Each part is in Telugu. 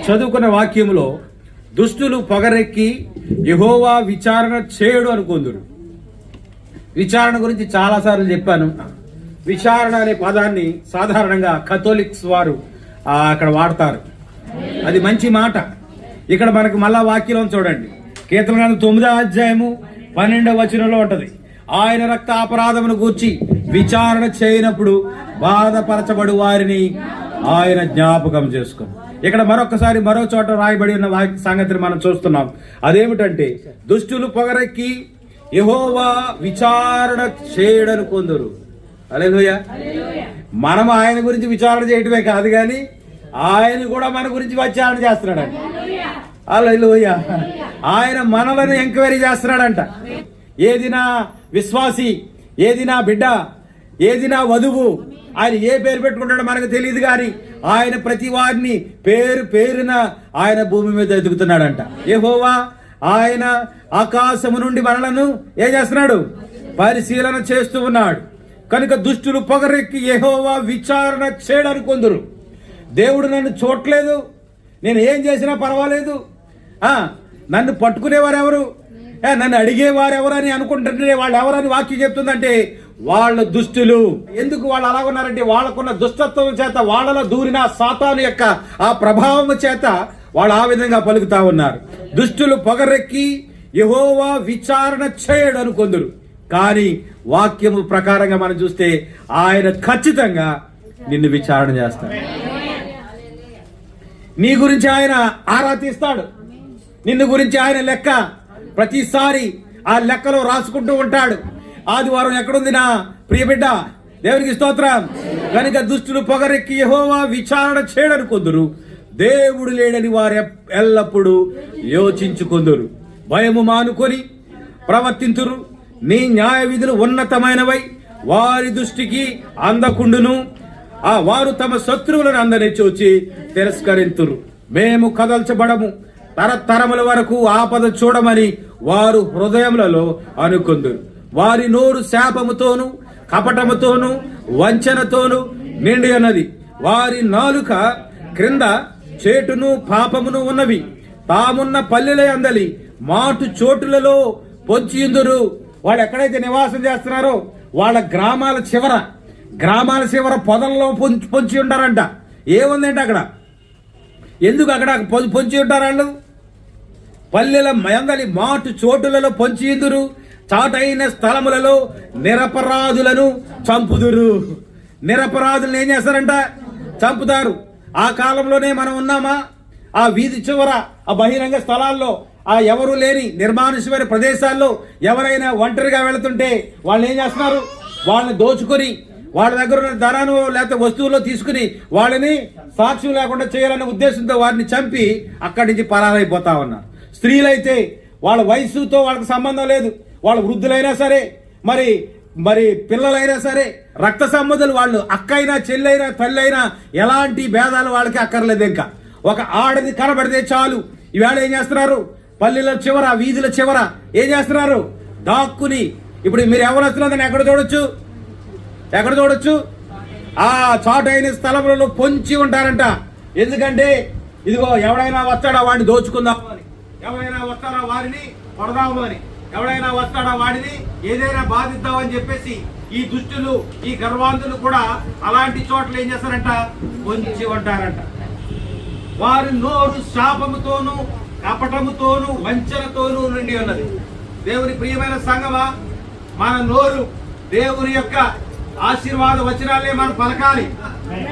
చదువుకున్న వాక్యములో దుష్టులు పొగరెక్కి యెహోవా విచారణ చేయడు అనుకొందురు. విచారణ గురించి చాలాసార్లు చెప్పాను. విచారణ అనే పదాన్ని సాధారణంగా కథోలిక్స్ వారు అక్కడ వాడతారు. అది మంచి మాట. ఇక్కడ మనకు మళ్ళా వాక్యం చూడండి, కీర్తన 9వ అధ్యాయము 12వ వచనంలో ఉంటది. ఆయన రక్త అపరాధమును గూర్చి విచారణ చేయనప్పుడు బాధపరచబడు వారిని ఆయన జ్ఞాపకం చేసుకుని. ఇక్కడ మరొకసారి మరో చోట రాయబడి ఉన్న సంగతిని మనం చూస్తున్నాం. అదేమిటంటే దుష్టులు పొగరెక్కి యెహోవా విచారణ చేయడను కొందరు. హల్లెలూయా. మనం ఆయన గురించి విచారణ చేయటమే కాదు కానీ ఆయన కూడా మన గురించి విచారణ చేస్తున్నాడంట. హల్లెలూయా. ఆయన మనలను ఎంక్వైరీ చేస్తున్నాడంట. ఏది నా విశ్వాసి, ఏది నా బిడ్డ, ఏది నా వధువు, ఆయన ఏ పేరు పెట్టుకుంటాడో మనకు తెలియదు కానీ ఆయన ప్రతి వారిని పేరు పేరున ఆయన భూమి మీద ఎదుగుతున్నాడంట. యెహోవా ఆయన ఆకాశము నుండి మనలను ఏం చేస్తున్నాడు? పరిశీలన చేస్తూ ఉన్నాడు. కనుక దుష్టులు పొగరెక్కి యెహోవా విచారణ చేయడానికి కొందరు. దేవుడు నన్ను చూడలేదు, నేను ఏం చేసినా పర్వాలేదు, నన్ను పట్టుకునేవారు ఎవరు, నన్ను అడిగేవారు ఎవరని అనుకుంటుంటే వాళ్ళు ఎవరని వాక్యం చెప్తుందంటే వాళ్ళ దుష్టులు. ఎందుకు వాళ్ళు అలాగున్నారంటే వాళ్ళకున్న దుష్టత్వం చేత, వాళ్ళలో దూరిన సాతాను యొక్క ఆ ప్రభావం చేత వాళ్ళు ఆ విధంగా పలుకుతా ఉన్నారు. దుష్టులు పొగరెక్కి యెహోవా విచారణ చేయడు అనుకొందురు. కానీ వాక్యము ప్రకారంగా మనం చూస్తే ఆయన ఖచ్చితంగా నిన్ను విచారణ చేస్తాడు. నీ గురించి ఆయన ఆరా తీస్తాడు. నిన్ను గురించి ఆయన లెక్క ప్రతిసారి ఆ లెక్కలో రాసుకుంటూ ఉంటాడు. ఆదివారం ఎక్కడుంది నా ప్రియ బిడ్డ? దేవునికి స్తోత్రం. కనుక దుష్టులు పొగరెక్కి యెహోవా విచారణ చేయడని కొందరు, దేవుడు లేడని వారు ఎల్లప్పుడూ యోచించుకొందురు. భయము మానుకొని ప్రవర్తింతురు. నీ న్యాయ విధులు ఉన్నతమైనవై వారి దృష్టికి అందకుండును. వారు తమ శత్రువులను అందరినీ చూచి తిరస్కరింతురు. మేము కదల్చబడము, తరతరముల వరకు ఆపద చూడమని వారు హృదయములలో అనుకొందురు. వారి నోరు శాపముతోను కపటముతోను వంచనతోను నిండి ఉన్నది. వారి నాలుక క్రింద చేటును పాపమును ఉన్నవి. తామున్న పల్లెల అందలి మాటు చోటులలో పొంచియుందురు. వాళ్ళు ఎక్కడైతే నివాసం చేస్తున్నారో వాళ్ళ గ్రామాల చివర పొదల్లో పొంచి ఉంటారంట. ఏముందంటే అక్కడ, ఎందుకు అక్కడ పొంచి ఉంటారు వాళ్ళు? పల్లెల మందలి మాటు చోటులలో పొంచియుందురు. చాటైన స్థలములలో నిరపరాధులను చంపుదురు. నిరపరాధులను ఏం చేస్తారంట? చంపుతారు. ఆ కాలంలోనే మనం ఉన్నామా? ఆ వీధి చివర, ఆ బహిరంగ స్థలాల్లో, ఆ ఎవరు లేని నిర్మానుష్యమైన ప్రదేశాల్లో ఎవరైనా ఒంటరిగా వెళుతుంటే వాళ్ళు ఏం చేస్తున్నారు? వాళ్ళని దోచుకొని వాళ్ళ దగ్గర ఉన్న ధనాను లేకపోతే వస్తువుల్లో తీసుకుని వాళ్ళని సాక్ష్యం లేకుండా చేయాలనే ఉద్దేశంతో వారిని చంపి అక్కడి నుంచి పరారైపోతా ఉన్నారు. స్త్రీలైతే వాళ్ళ వయసుతో వాళ్ళకి సంబంధం లేదు. వాళ్ళు వృద్ధులైనా సరే, మరి పిల్లలైనా సరే, రక్త సంబంధాలు వాళ్ళు, అక్కైనా చెల్లైనా తల్లైనా ఎలాంటి భేదాలు వాళ్ళకి అక్కర్లేదు. ఇంకా ఒక ఆడది కనబడితే చాలు ఈవేళ ఏం చేస్తున్నారు? పల్లెల చివర, వీధుల చివర ఏం చేస్తున్నారు? దాక్కుని. ఇప్పుడు మీరు ఎవరు వస్తున్నారని ఎక్కడ చూడొచ్చు? ఆ చాటైన స్థలములలో పొంచి ఉంటారంట. ఎందుకంటే ఇదిగో ఎవడైనా వస్తాడా వాడిని దోచుకుందాము అని, ఎవరైనా వస్తాడా వారిని కొడదాము అని, ఎవడైనా వస్తాడా వాడిని ఏదైనా బాధిద్దామని చెప్పేసి ఈ దుష్టులు, ఈ గర్వాంధులు కూడా అలాంటి చోట్ల ఏం చేస్తారంట? పొంచి ఉంటారంట. వారి నోరు శాపముతోను కపటముతోను వంచనతోను నిండి ఉన్నది. దేవుని ప్రియమైన సంగమా, మన నోరు దేవుని యొక్క ఆశీర్వాద వచనాలే మనం పలకాలి.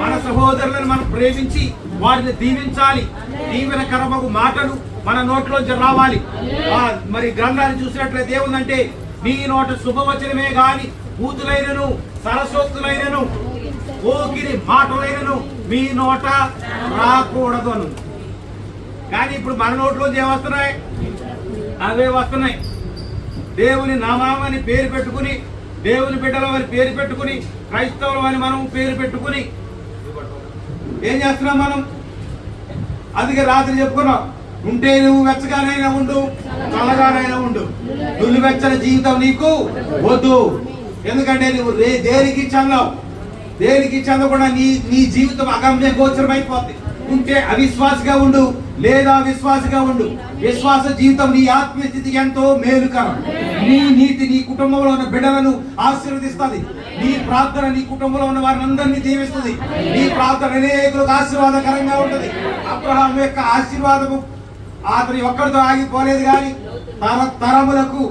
మన సహోదరులను మనం ప్రేమించి వారిని దీవించాలి. దీవెనకరమగు మాటలు మన నోట్లోంచి రావాలి. మరి గ్రంథాన్ని చూసినట్లయితే ఏముందంటే, నీ నోట శుభవచనమే గాని కూతులైనను సరస్వతులైనను ఓకిరి మాటలైనను మీ నోట రాకూడదు అను. కానీ ఇప్పుడు మన నోట్లోంచి ఏమొస్తున్నాయి? అవే వస్తున్నాయి. దేవుని నామామని పేరు పెట్టుకుని, దేవుని బిడ్డలు అని పేరు పెట్టుకుని, క్రైస్తవులు అని మనం పేరు పెట్టుకుని ఏం చేస్తున్నాం మనం? అందుకే రాత్రి చెప్పుకున్నాం, ఉంటే నువ్వు వెచ్చగానైనా ఉండు, చల్లగానైనా ఉండు, నులివెచ్చని జీవితం నీకు వద్దు. ఎందుకంటే నువ్వు దేనికి చెందవు. దేనికి చెందకుండా నీ జీవితం అగమ్య గోచరం అయిపోద్ది. ఉంటే అవిశ్వాసిగా ఉండు, లేదా విశ్వాసిగా ఉండు. విశ్వాస జీవితం నీ ఆత్మీయ స్థితికి ఎంతో మేలుకరం. నీ నీతి నీ కుటుంబంలో ఉన్న బిడ్డలను ఆశీర్వదిస్తుంది. నీ ప్రార్థన నీ కుటుంబంలో ఉన్న వారిని అందరినీ దీవిస్తుంది. నీ ప్రార్థన అనేకులకు ఆశీర్వాదకరంగా ఉంటుంది. అబ్రహాం యొక్క ఆశీర్వాదము అతని ఒక్కడితో ఆగిపోలేదు, కానీ తరములకు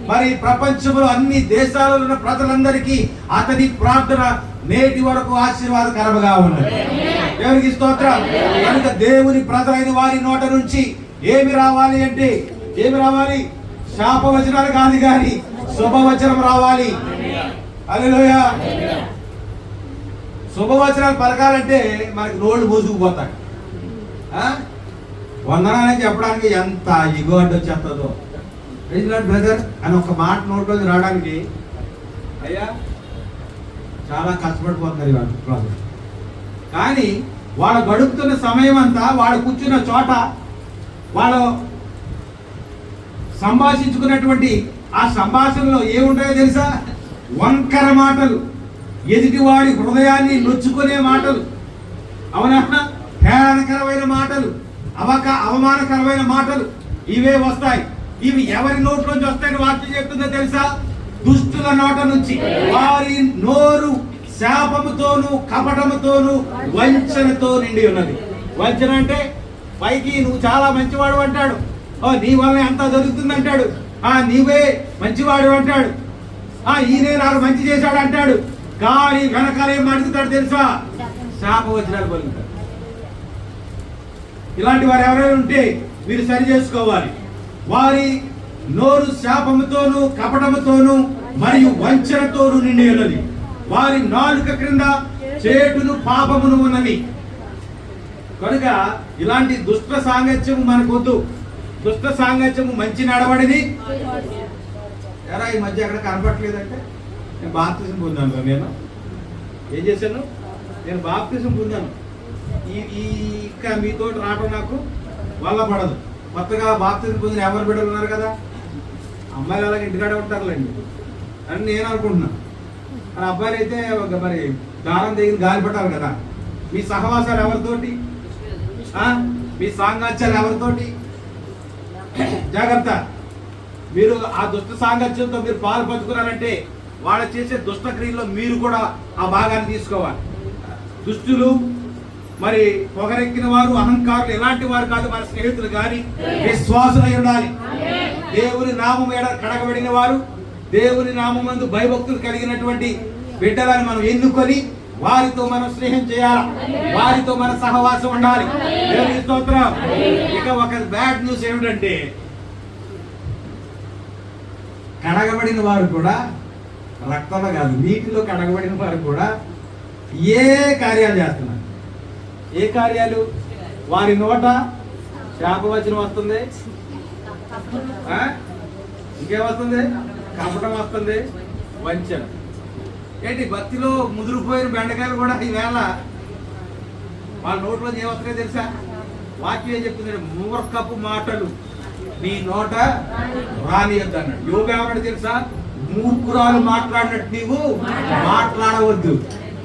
మరి ప్రపంచంలో అన్ని దేశాలలో ఉన్న ప్రజలందరికీ అతని ప్రార్థన నేటి వరకు ఆశీర్వాదకరముగా ఉన్నది. దేవునికి స్తోత్రం. కనుక దేవుని ప్రజలైన వారి నోట నుంచి ఏమి రావాలి అంటే, ఏమి రావాలి? శాపవచనాలు కాదు, కానీ శుభవచనం రావాలి. హల్లెలూయా. శుభవచనాలు పలకాలంటే మనకి నోళ్ళు మూసుకుపోతాయి. వందనాలని చెప్పడానికి ఎంత ఇగో అడ్డొచ్చేస్తుందో. బ్రదర్ అని ఒక మాట నోట్లో రావడానికి అయ్యా చాలా కష్టపడిపోతున్నారు ఇవాళ. కానీ వాడు గడుపుతున్న సమయం అంతా వాడు కూర్చున్న చోట వాడు సంభాషించుకున్నటువంటి ఆ సంభాషణలో ఏముంటాయో తెలుసా? వంకర మాటలు, ఎదుటివాడి హృదయాన్ని నొచ్చుకునే మాటలు, అవునా, హేళనకరమైన మాటలు, అవమానకరమైన మాటలు ఇవే వస్తాయి. ఇవి ఎవరి నోట్లోంచి వస్తాయని వాక్యం చెప్తుందో తెలుసా? దుష్టుల నోట నుంచి. వారి నోరు శాపముతోను కపటముతోను వంచనతో నిండి ఉన్నది. వంచన అంటే పైకి నువ్వు చాలా మంచివాడు అంటాడు, నీ వల్ల అంతా జరుగుతుంది అంటాడు, నీవే మంచివాడు అంటాడు, ఈయనే నాకు మంచి చేశాడు అంటాడు. కానీ వెనకాల ఏం అడుగుతాడు తెలుసా? శాపవచనాలు పలుకుతాడు. ఇలాంటి వారు ఎవరైనా ఉంటే మీరు సరి చేసుకోవాలి. వారి నోరు శాపముతోను కపటముతోను మరియు వంచనతోను నిండి ఉన్నది. వారి నాలుక క్రింద చేటును పాపమును ఉన్నవి. కనుక ఇలాంటి దుష్ట సాంగత్యము మనకొద్దు. దుష్ట సాంగత్యము మంచి నడవడిని. ఎరా ఈ మధ్య ఎక్కడ కనపట్లేదంటే, నేను బాప్తిజం పొందాను. నేను ఏం చేశాను? నేను బాప్తిజం పొందాను. ఇంకా మీతో రావడం నాకు వల్ల పడదు. కొత్తగా బాప్తిజం పొందిన ఎవరు బిడ్డలు ఉన్నారు కదా, అమ్మాయిలు అలాగే ఇంటికాడే ఉంటారులేండి అని నేను అనుకుంటున్నాను. మరి అబ్బాయిలు అయితే మరి దారం దగ్గర గాలి పట్టాలి కదా. మీ సహవాసాలు ఎవరితోటి, మీ సాంగత్యాలు ఎవరితోటి? జాగ్రత్త. మీరు ఆ దుష్ట సాంగత్యంతో మీరు పాలు పంచుకున్నారంటే వాళ్ళు చేసే దుష్ట క్రియల్లో మీరు కూడా ఆ భాగాన్ని తీసుకోవాలి. దుష్టులు మరి పొగరెక్కిన వారు, అహంకారులు ఎలాంటి వారు కాదు మన స్నేహితులు, కానీ విశ్వాసులై ఉండాలి. దేవుని నామం ఎడ కడగబడిన వారు, దేవుని నామమందు భయభక్తులు కలిగినటువంటి బిడ్డలను మనం ఎన్నుకొని వారితో మనం స్నేహం చేయాలి, వారితో మన సహవాసం ఉండాలి. దేవుని స్తోత్రం. ఇక ఒక బ్యాడ్ న్యూస్ ఏమిటంటే, కడగబడిన వారు కూడా రక్తంలో కాదు నీటిలో కడగబడిన వారు కూడా ఏ కార్యాలు చేస్తున్నారు? ఏ కార్యాలు? వారి నోట శాపవచనం వస్తుంది, ఇంకేమొస్తుంది? కపటం వస్తుంది, వంచన. ఏంటి భక్తిలో ముదిరిపోయిన బెండకాయలు కూడా ఈవేళ వాళ్ళ నోట్లో ఏమొస్తున్నాయో తెలుసా? వాక్యం ఏం చెప్తుంది? మూర్ఖపు మాటలు నీ నోట రానియద్దు అన్నాడు. యోగా ఏమన్నాడు తెలుసా? మూర్ఖురాలు మాట్లాడినట్టు నీవు మాట్లాడవద్దు.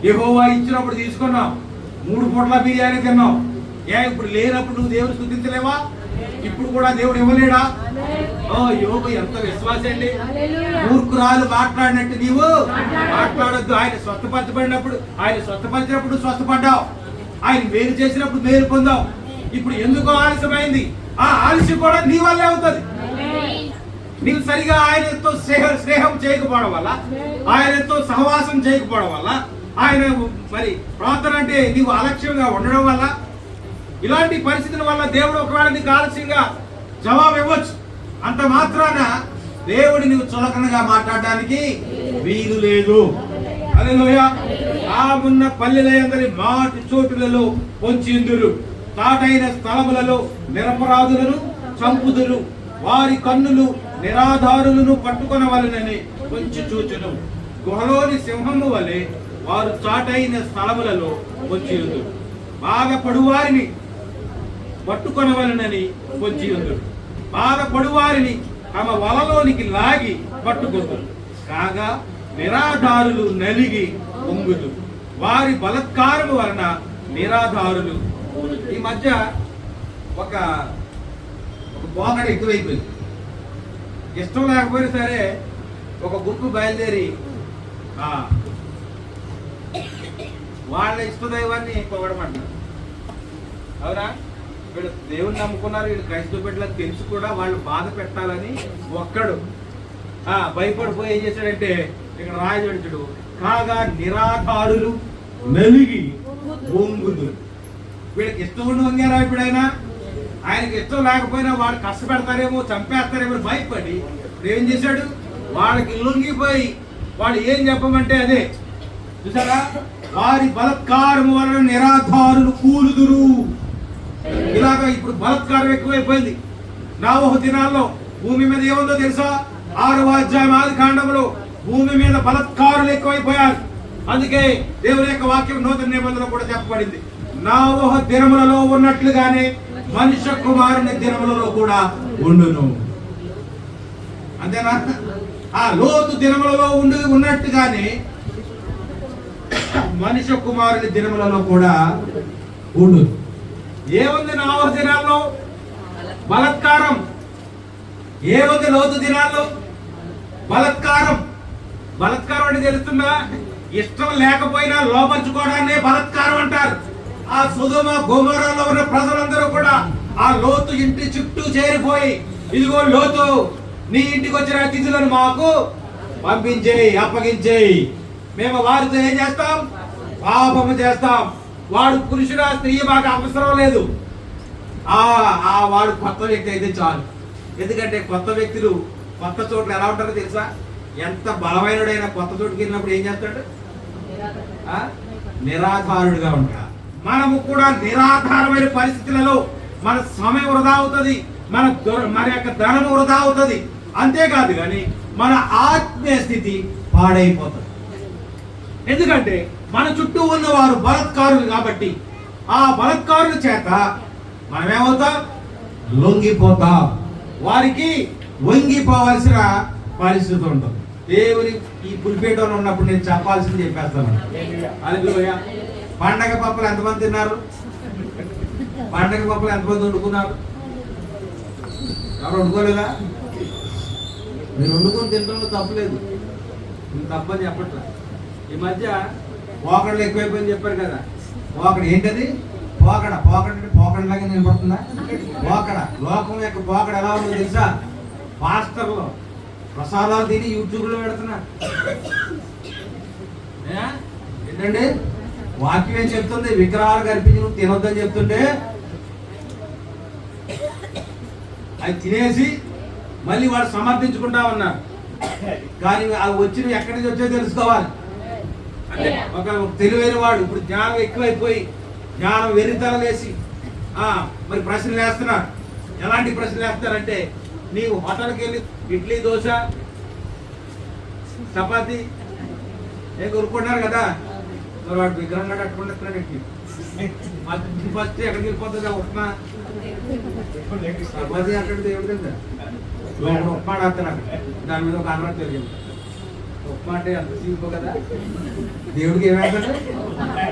యెహోవా ఇచ్చినప్పుడు తీసుకున్నావు, 3 పూట్ల బిర్యానీ తిన్నావు. ఇప్పుడు లేనప్పుడు నువ్వు దేవుడు స్తుతించలేవా? ఇప్పుడు కూడా దేవుడు ఇవ్వలేడా? యోగు ఎంత విశ్వాసం అండి. మూర్ఖురాలు మాట్లాడినట్టు నీవు మాట్లాడొద్దు. ఆయన స్వస్థపరచబడినప్పుడు, ఆయన స్వస్థపరిచినప్పుడు స్వస్థపడ్డావు, ఆయన మేలు చేసినప్పుడు మేలు పొందావు. ఇప్పుడు ఎందుకో ఆలస్యమైంది. ఆ ఆలస్యం కూడా నీ వల్లే అవుతుంది. నీవు సరిగా ఆయనతో స్నేహం చేయకపోవడం వల్ల, ఆయనతో సహవాసం చేయకపోవడం వల్ల, ఆయన మరి ప్రార్థన అంటే నీవు అలక్ష్యంగా ఉండడం వల్ల, ఇలాంటి పరిస్థితుల వల్ల దేవుడు ఒకవేళ నీకు ఆలస్యంగా జవాబు ఇవ్వచ్చు. అంత మాత్రాన దేవుడు నీవు చులకనగా మాట్లాడడానికి వీలు లేదు. హల్లెలూయా. ఆమున్న పల్లెలందరి మాటి చోటులలో పొంచిందురు, తాటైన స్థలములలో నిరపరాధులను చంపుదురు, వారి కన్నులు నిరాధారులను పట్టుకొనవలెనని పొంచి చూచును. గుహలోని సింహము వలె వారు చాటైన స్థలములలో పొంచియుందురు, బాగా పడువారిని పట్టుకొనవలెనని పొంచియుందురు, బాగా పడువారిని తమ వలలోనికి లాగి పట్టుకొందురు. కాగా నిరాధారులు నలిగి పొంగుదురు, వారి బలత్కారము వలన నిరాధారులు ఈ మధ్య ఒక పోకడ ఎక్కువైపోయింది. ఇష్టం లేకపోయినా సరే ఒక గుంపు బయలుదేరి వాళ్ళ ఇష్టదైవాన్ని పొగడమంటారు. అవునా? వీళ్ళు దేవుని నమ్ముకున్నారు, వీళ్ళు క్రైస్తవ బిడ్డలకు తెలుసు కూడా వాళ్ళు బాధ పెట్టాలని ఒక్కడు భయపడిపోయి ఏం చేశాడంటే ఇక్కడ రాయజడుచుడు కాగా నిరాధారులు నలిగి వంగుదు. వీళ్ళకి ఇష్టం ఉండి వంగారా ఎప్పుడైనా? ఆయనకి ఇష్టం లేకపోయినా వాళ్ళు కష్టపెడతారేమో చంపేస్తారేమో భయపడి ఏం చేశాడు? వాళ్ళకి లొంగిపోయి వాళ్ళు ఏం చెప్పమంటే అదే. చూసారా? వారి బలత్కారం వలన నిరాధారులు కూలుదురు. ఇలాగా ఇప్పుడు బలత్కారం ఎక్కువైపోయింది. నోవహు దినాల్లో భూమి మీద ఏముందో తెలుసా? 6వ అధ్యాయం ఆదికాండంలో భూమి మీద బలత్కారులు ఎక్కువైపోయారు. అందుకే దేవుని యొక్క వాక్యం నూతన నిబంధనలో కూడా చెప్పబడింది. నోవహు దినములలో ఉన్నట్లుగానే మనుష్య కుమారుని దినములలో కూడా ఉండును. అంతేనా? ఆ లోతు దినములలో ఉన్నట్టుగానే మనుష్య కుమారుని దినములలో కూడా ఉండు. ఏముంది నోవహు దినాల్లో? బలత్కారం. ఏముంది లోతు దినాల్లో? బలత్కారం. బలత్కారం అంటే తెలుస్తుందా? ఇష్టం లేకపోయినా లోపరుచుకోవడాన్నే బలత్కారం అంటారు. ఆ సొదొమ గొమొర్రాలో ఉన్న ప్రజలందరూ కూడా ఆ లోతు ఇంటి చుట్టూ చేరిపోయి, ఇదిగో లోతు, నీ ఇంటికి వచ్చిన అతిథులను మాకు పంపించేయి, అప్పగించేయి. మేము వారితో ఏం చేస్తాం? పాపము చేస్తాం. వాడు పురుషుడా స్త్రీ మాకు అవసరం లేదు. వాడు కొత్త వ్యక్తి అయితే చాలు. ఎందుకంటే కొత్త వ్యక్తులు కొత్త చోట్ల ఎలా ఉంటారో తెలుసా? ఎంత బలమైనడైనా కొత్త చోటుకి వెళ్ళినప్పుడు ఏం చేస్తాడు? నిరాధారుడిగా ఉంటాడు. మనము కూడా నిరాధారమైన పరిస్థితులలో మన సమయం వృధా అవుతుంది, మన యొక్క ధనము వృధా అవుతుంది. అంతేకాదు కానీ మన ఆత్మీయ స్థితి పాడైపోతుంది. ఎందుకంటే మన చుట్టూ ఉన్నవారు బలత్కారులు కాబట్టి ఆ బలత్కారుల చేత మనమేమవుతాం? లొంగిపోతాం. వారికి వంగిపోవలసిన పరిస్థితి ఉంటుంది. దేవుని ఈ పులిపేటలో ఉన్నప్పుడు నేను చెప్పాల్సింది చెప్పేస్తాను. హల్లెలూయా. పండగ పప్పులు ఎంతమంది తిన్నారు? పండగ పప్పులు ఎంతమంది వండుకున్నారు? ఎవరు వండుకోలేదా? మీరు వండుకొని తినడంలో తప్పులేదు, తప్పని చెప్పట్లా. ఈ మధ్య పోకడలు ఎక్కువైపోయింది చెప్పారు కదా. పోకడ ఏంటది? పోకడ. అంటే పోకడలాగా నిలబడుతుందా? పోకడ. లోకం యొక్క పోకడ ఎలా ఉందో తెలుసా? పాస్టర్లో ప్రసాదాలు తిని యూట్యూబ్లో పెడుతున్నా. ఏంటండి వాక్యం ఏం చెప్తుంది? విగ్రహాలు కల్పించి నువ్వు తినొద్దని చెప్తుంటే అది తినేసి మళ్ళీ వాడు సమర్థించుకుంటా ఉన్నారు. కానీ అవి వచ్చినవి ఎక్కడి నుంచి వచ్చో తెలుసుకోవాలి. అంటే ఒక తెలివైన వాడు ఇప్పుడు జ్ఞానం ఎక్కువైపోయి జ్ఞానం వెరితలలేసి మరి ప్రశ్నలు వేస్తున్నారు. ఎలాంటి ప్రశ్నలు వేస్తారంటే, నీవు హోటల్కి వెళ్ళి ఇడ్లీ, దోశ, చపాతి ఏం కొనుక్కుంటున్నారు కదా, మరి వాడు విగ్రహంగా కట్టుకుంటున్నాడు. ఫస్ట్ ఎక్కడికి వెళ్ళిపోతుంది? ఉప్మా. చపాతి అక్కడ దేవుడు కదా, ఉప్మా ఆడతారు అక్కడ. దాని మీద ఒక ఆంధ్ర తెలియదు. ఉప్మా అంటే అంత సీపు కదా, దేవుడికి ఏమేస్తాడు?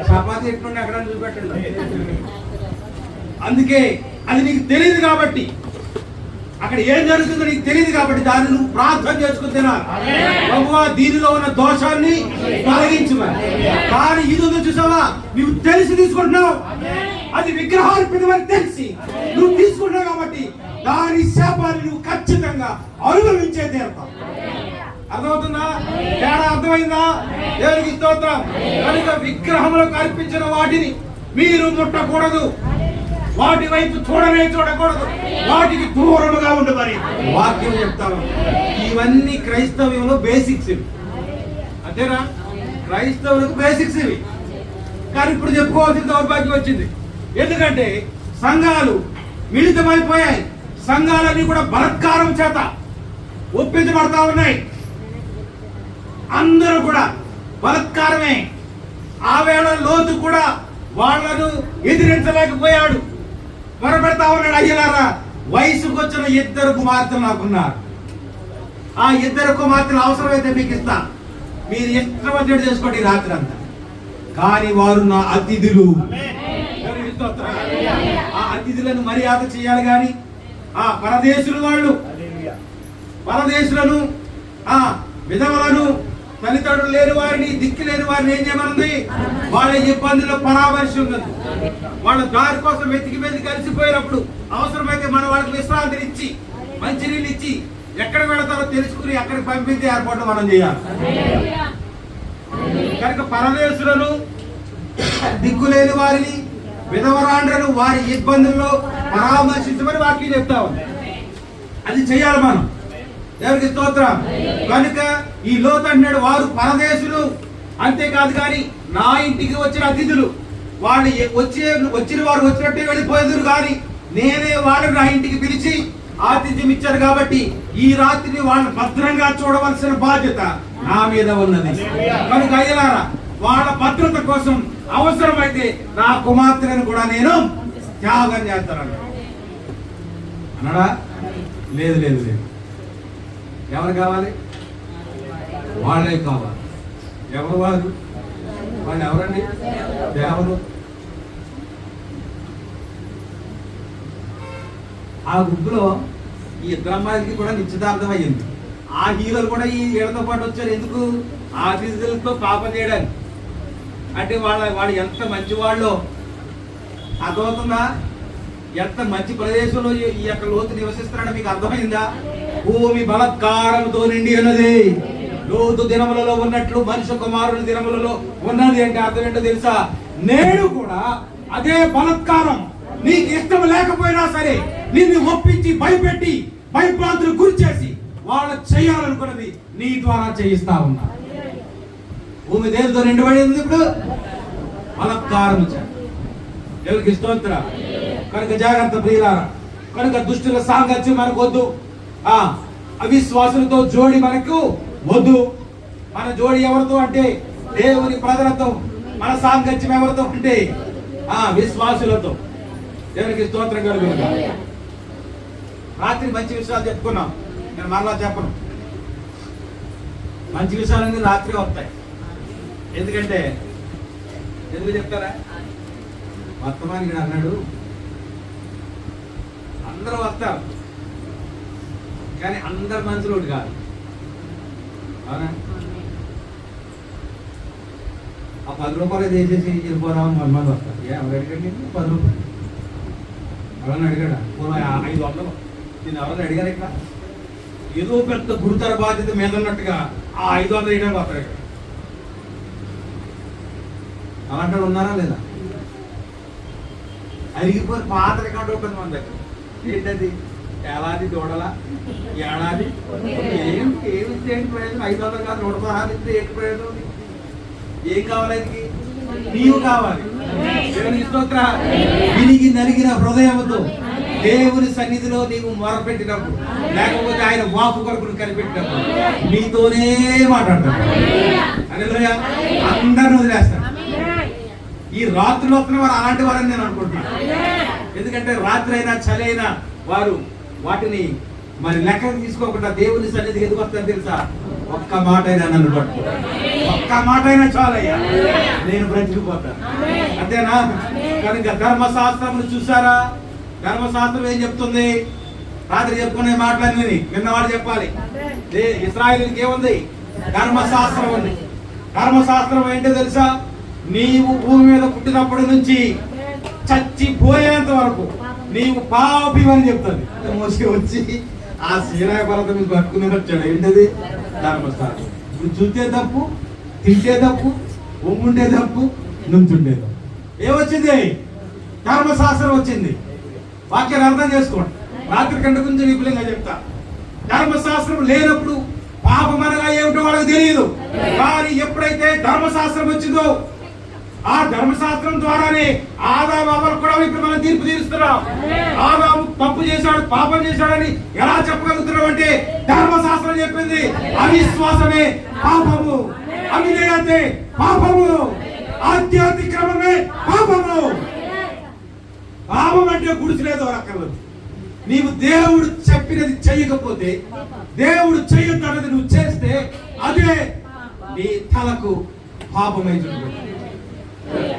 చపాతి ఎట్లుండి అక్కడ చూపెట్టండి. అందుకే అది నీకు తెలియదు కాబట్టి, అక్కడ ఏం జరుగుతుందో నీకు తెలియదు కాబట్టి దాన్ని నువ్వు ప్రార్థన చేసుకుని తినాలి. ప్రభువా దీనిలో ఉన్న దోషాన్ని తొలగించమని. కానీ ఇది ఉందో చూసావా, నువ్వు తెలిసి తీసుకుంటున్నావు. అది విగ్రహార్పితమని తెలిసి నువ్వు తీసుకుంటున్నావు కాబట్టి దాని శాపాన్ని నువ్వు ఖచ్చితంగా అనుభవించే తీరుతావు. అర్థమవుతుందా? తేడా అర్థమైందా? దేవునికి స్తోత్రం. కనుక విగ్రహములకు అర్పించిన వాటిని మీరు ముట్టకూడదు, వాటి వైపు చూడకూడదు, వాటికి దూరముగా ఉండమని వాక్యం చెప్తాను. ఇవన్నీ క్రైస్తవ్యంలో బేసిక్స్ ఇవి. అంతేనా? క్రైస్తవులకు బేసిక్స్ ఇవి. కానీ ఇప్పుడు చెప్పుకోవాల్సిన దౌర్భాగ్యం వచ్చింది. ఎందుకంటే సంఘాలు మిళితమైపోయాయి. సంఘాలన్నీ కూడా బలత్కారం చేత ఒప్పించబడతా ఉన్నాయి. అందరూ కూడా బలత్కారమే. ఆ వేళ లోతు కూడా వాళ్ళను ఎదిరించలేకపోయాడు. మొరపెడతా ఉన్నాడు, అయ్యలారా వయసుకు వచ్చిన 2 కుమార్తెలు నాకున్నారు. ఆ 2 కుమార్తెలు అవసరమైతే మీకు ఇస్తా, మీరు ఇష్టం వచ్చినట్టు చేసుకోండి రాత్రి అంతా. కానీ వారు నా అతిథులు. స్తోత్రం. ఆ అతిథులను మర్యాద చేయాలి గాని ఆ పరదేశులు వాళ్ళు పరదేశులను ఆ విధవలను తల్లిదండ్రులు లేని వారిని దిక్కు లేని వారిని ఏం చేయమన్నది? వాళ్ళ ఇబ్బందుల్లో పరామర్శ ఉన్నది. వాళ్ళ దారి కోసం వెతికి కలిసిపోయినప్పుడు అవసరమైతే మనం వాళ్ళకి విశ్రాంతిని ఇచ్చి మంచినీళ్ళు ఇచ్చి ఎక్కడ వెళతారో తెలుసుకుని అక్కడికి పంపించే ఏర్పాటు మనం చేయాలి. కనుక పరదేశులను దిక్కులేని వారిని విధవరాండ్రను వారి ఇబ్బందుల్లో పరామర్శించమని వాక్యం చెప్తా ఉంది. అది చేయాలి మనం. దేవునికి స్తోత్రం. కనుక ఈ లోతు అన్నాడు వారు పరదేశులు, అంతేకాదు కానీ నా ఇంటికి వచ్చిన అతిథులు వాళ్ళు వచ్చిన వారు వచ్చినట్టే వెళ్ళిపోయేదురు కానీ నేనే వాళ్ళని నా ఇంటికి పిలిచి ఆతిథ్యం ఇచ్చారు కాబట్టి ఈ రాత్రిని వాళ్ళని భద్రంగా చూడవలసిన బాధ్యత నా మీద ఉన్నది. కనుక అయ్యలారా వాళ్ళ భద్రత కోసం అవసరమైతే నా కుమార్తెను కూడా నేను త్యాగం చేస్తాను అన్నాడా? లేదు లేదు లేదు. ఎవరు కావాలి? వాళ్ళే కావాలి. ఎవరు వాళ్ళు? వాళ్ళు ఎవరండి? దేవరు. ఆ గుంపులో ఈ ఇద్దరు అమ్మాయిలకి కూడా నిశ్చితార్థం అయ్యింది. ఆ హీరోలు కూడా ఈ వీళ్ళతో పాటు వచ్చారు. ఎందుకు? ఆఫీసులతో పాపం చేయడానికి. అంటే వాడు ఎంత మంచి వాళ్ళు అర్థమవుతుందా? ఎంత మంచి ప్రదేశంలో ఈ యొక్క లోతు నివసిస్తున్నాడో మీకు అర్థమైందా? భూమి బలత్కారంతో నిండి ఉన్నది. లోతు దినములలో ఉన్నట్లు మనుష్య కుమారుని దినములలో ఉన్నది. అంటే అర్థం ఏంటో తెలుసా? నేడు కూడా అదే బలత్కారం నీకు ఇష్టం లేకపోయినా సరే నిన్ను ఒప్పించి భయపెట్టి భయభ్రాంతులు గురి చేసి వాళ్ళు చేయాలనుకున్నది నీ ద్వారా చేయిస్తా ఉన్నా. భూమి దేనితో నిండిపడి ఉంది? ఇప్పుడు బలత్కారం. ఎవరికి స్తోత్రం. కనుక జాగ్రత్త ప్రియులారా. కనుక దుష్టుల సాంగత్యం మనకు వద్దు. అవిశ్వాసులతో జోడి మనకు వద్దు. మన జోడి ఎవరితో అంటే దేవుని ప్రజలతో. మన సాంగత్యం ఎవరితో అంటే విశ్వాసులతో. దేవునికి స్తోత్రం కలుగును. రాత్రి మంచి విషయాలు చెప్పుకున్నాం. నేను మరలా చెప్పను. మంచి విషయాలన్నీ రాత్రి వస్తాయి. ఎందుకంటే ఎందుకు చెప్తారా? వర్తమానికి అన్నాడు అందరూ వస్తారు కానీ అందరు మనుషులు ఒకటి కాదు. అవునా? ఆ 10 రూపాయలు చేసేసి వెళ్ళిపోదామని 100 మంది వస్తారు. ఎవరు అడిగండి? 10 రూపాయలు ఎవరన్నా అడిగాడా? 500. నేను ఎవరన్నా అడిగారు? ఇక్కడ ఏదో పెద్ద గురుతర బాధ్యత మీద ఉన్నట్టుగా ఆ 500 వేయడానికి వస్తారు. ఇక్కడ అలాంటి ఉన్నారా లేదా? అరిగిపోయి పాత రికార్డు ఉంటుంది మన దగ్గర. ఏంటది? ఏడాది దూడల ఏడాది ఏంటి ప్రయోజనం? 500 కాదు 116 ఇస్తే ఏంటి ప్రయోజనం? ఏం కావాలి? నీవు కావాలి. వినిగి నలిగిన హృదయంతో దేవుని సన్నిధిలో నీవు మొరపెట్టినప్పుడు, లేకపోతే ఆయన వాపు కొరకు కనిపెట్టినప్పుడు నీతోనే మాట్లాడతాడు. హల్లెలూయా. అందరిని వదిలేస్తాడు. ఈ రాత్రులు వస్తున్న వారు అలాంటి వారని నేను అనుకుంటున్నాను. ఎందుకంటే రాత్రి అయినా చలి అయినా వారు వాటిని మరి లెక్కకు తీసుకోకుండా దేవుని సన్నిధికి ఎందుకు వస్తారని తెలుసా? ఒక్క మాట అయినా నన్ను పట్టుకో, ఒక్క మాట అయినా చాలయ్యా, నేను బ్రతికిపోతాను. అంతేనా? కనుక ధర్మశాస్త్రం చూసారా? ధర్మశాస్త్రం ఏం చెప్తుంది? రాత్రి చెప్పుకునే మాటలన్నీ విన్నవాడు చెప్పాలి. ఇశ్రాయేలుకి ఏముంది? ధర్మశాస్త్రం ఉంది. ధర్మశాస్త్రం ఏంటో తెలుసా? నీవు భూమి మీద పుట్టినప్పటి నుంచి చచ్చిపోయేంత వరకు నీవు పాపి అని చెప్తుంది. మోసి వచ్చి ఆ సీనాయ పర్వతం మీద పట్టుకుని వచ్చాడు. ఏంటది? ధర్మశాస్త్రం. ఇప్పుడు చూస్తే తప్పు, తింటే తప్పు, ఒంగుంటే తప్పు, నుంచుంటే తప్పు. ఏమొచ్చింది? ధర్మశాస్త్రం వచ్చింది. వాక్యాన్ని అర్థం చేసుకోండి. రాత్రి గంట గురించి విపులంగా చెప్తా. ధర్మశాస్త్రం లేనప్పుడు పాపం అనగా ఏమిటో వాళ్ళకి తెలియదు. కానీ ఎప్పుడైతే ధర్మశాస్త్రం వచ్చిందో ఆ ధర్మశాస్త్రం ద్వారానే ఆదాము అవ్వలు కూడా ఇప్పుడు మనం తీర్పు తీరుస్తున్నాం. ఆదాము తప్పు చేశాడు, పాపం చేశాడని ఎలా చెప్పగలుగుతున్నాం అంటే ధర్మశాస్త్రం చెప్పింది అవిశ్వాసమే పాపము, అవిధేయతే పాపము, ఆధ్యాత్మికమే పాపము. పాపం అంటే గుడిసెలేదో అక్కర్లేదు. నీవు దేవుడు చెప్పినది చెయ్యకపోతే, దేవుడు చెయ్యొద్దన్నది నువ్వు చేస్తే అదే నీ తలకు పాపమై చూడు.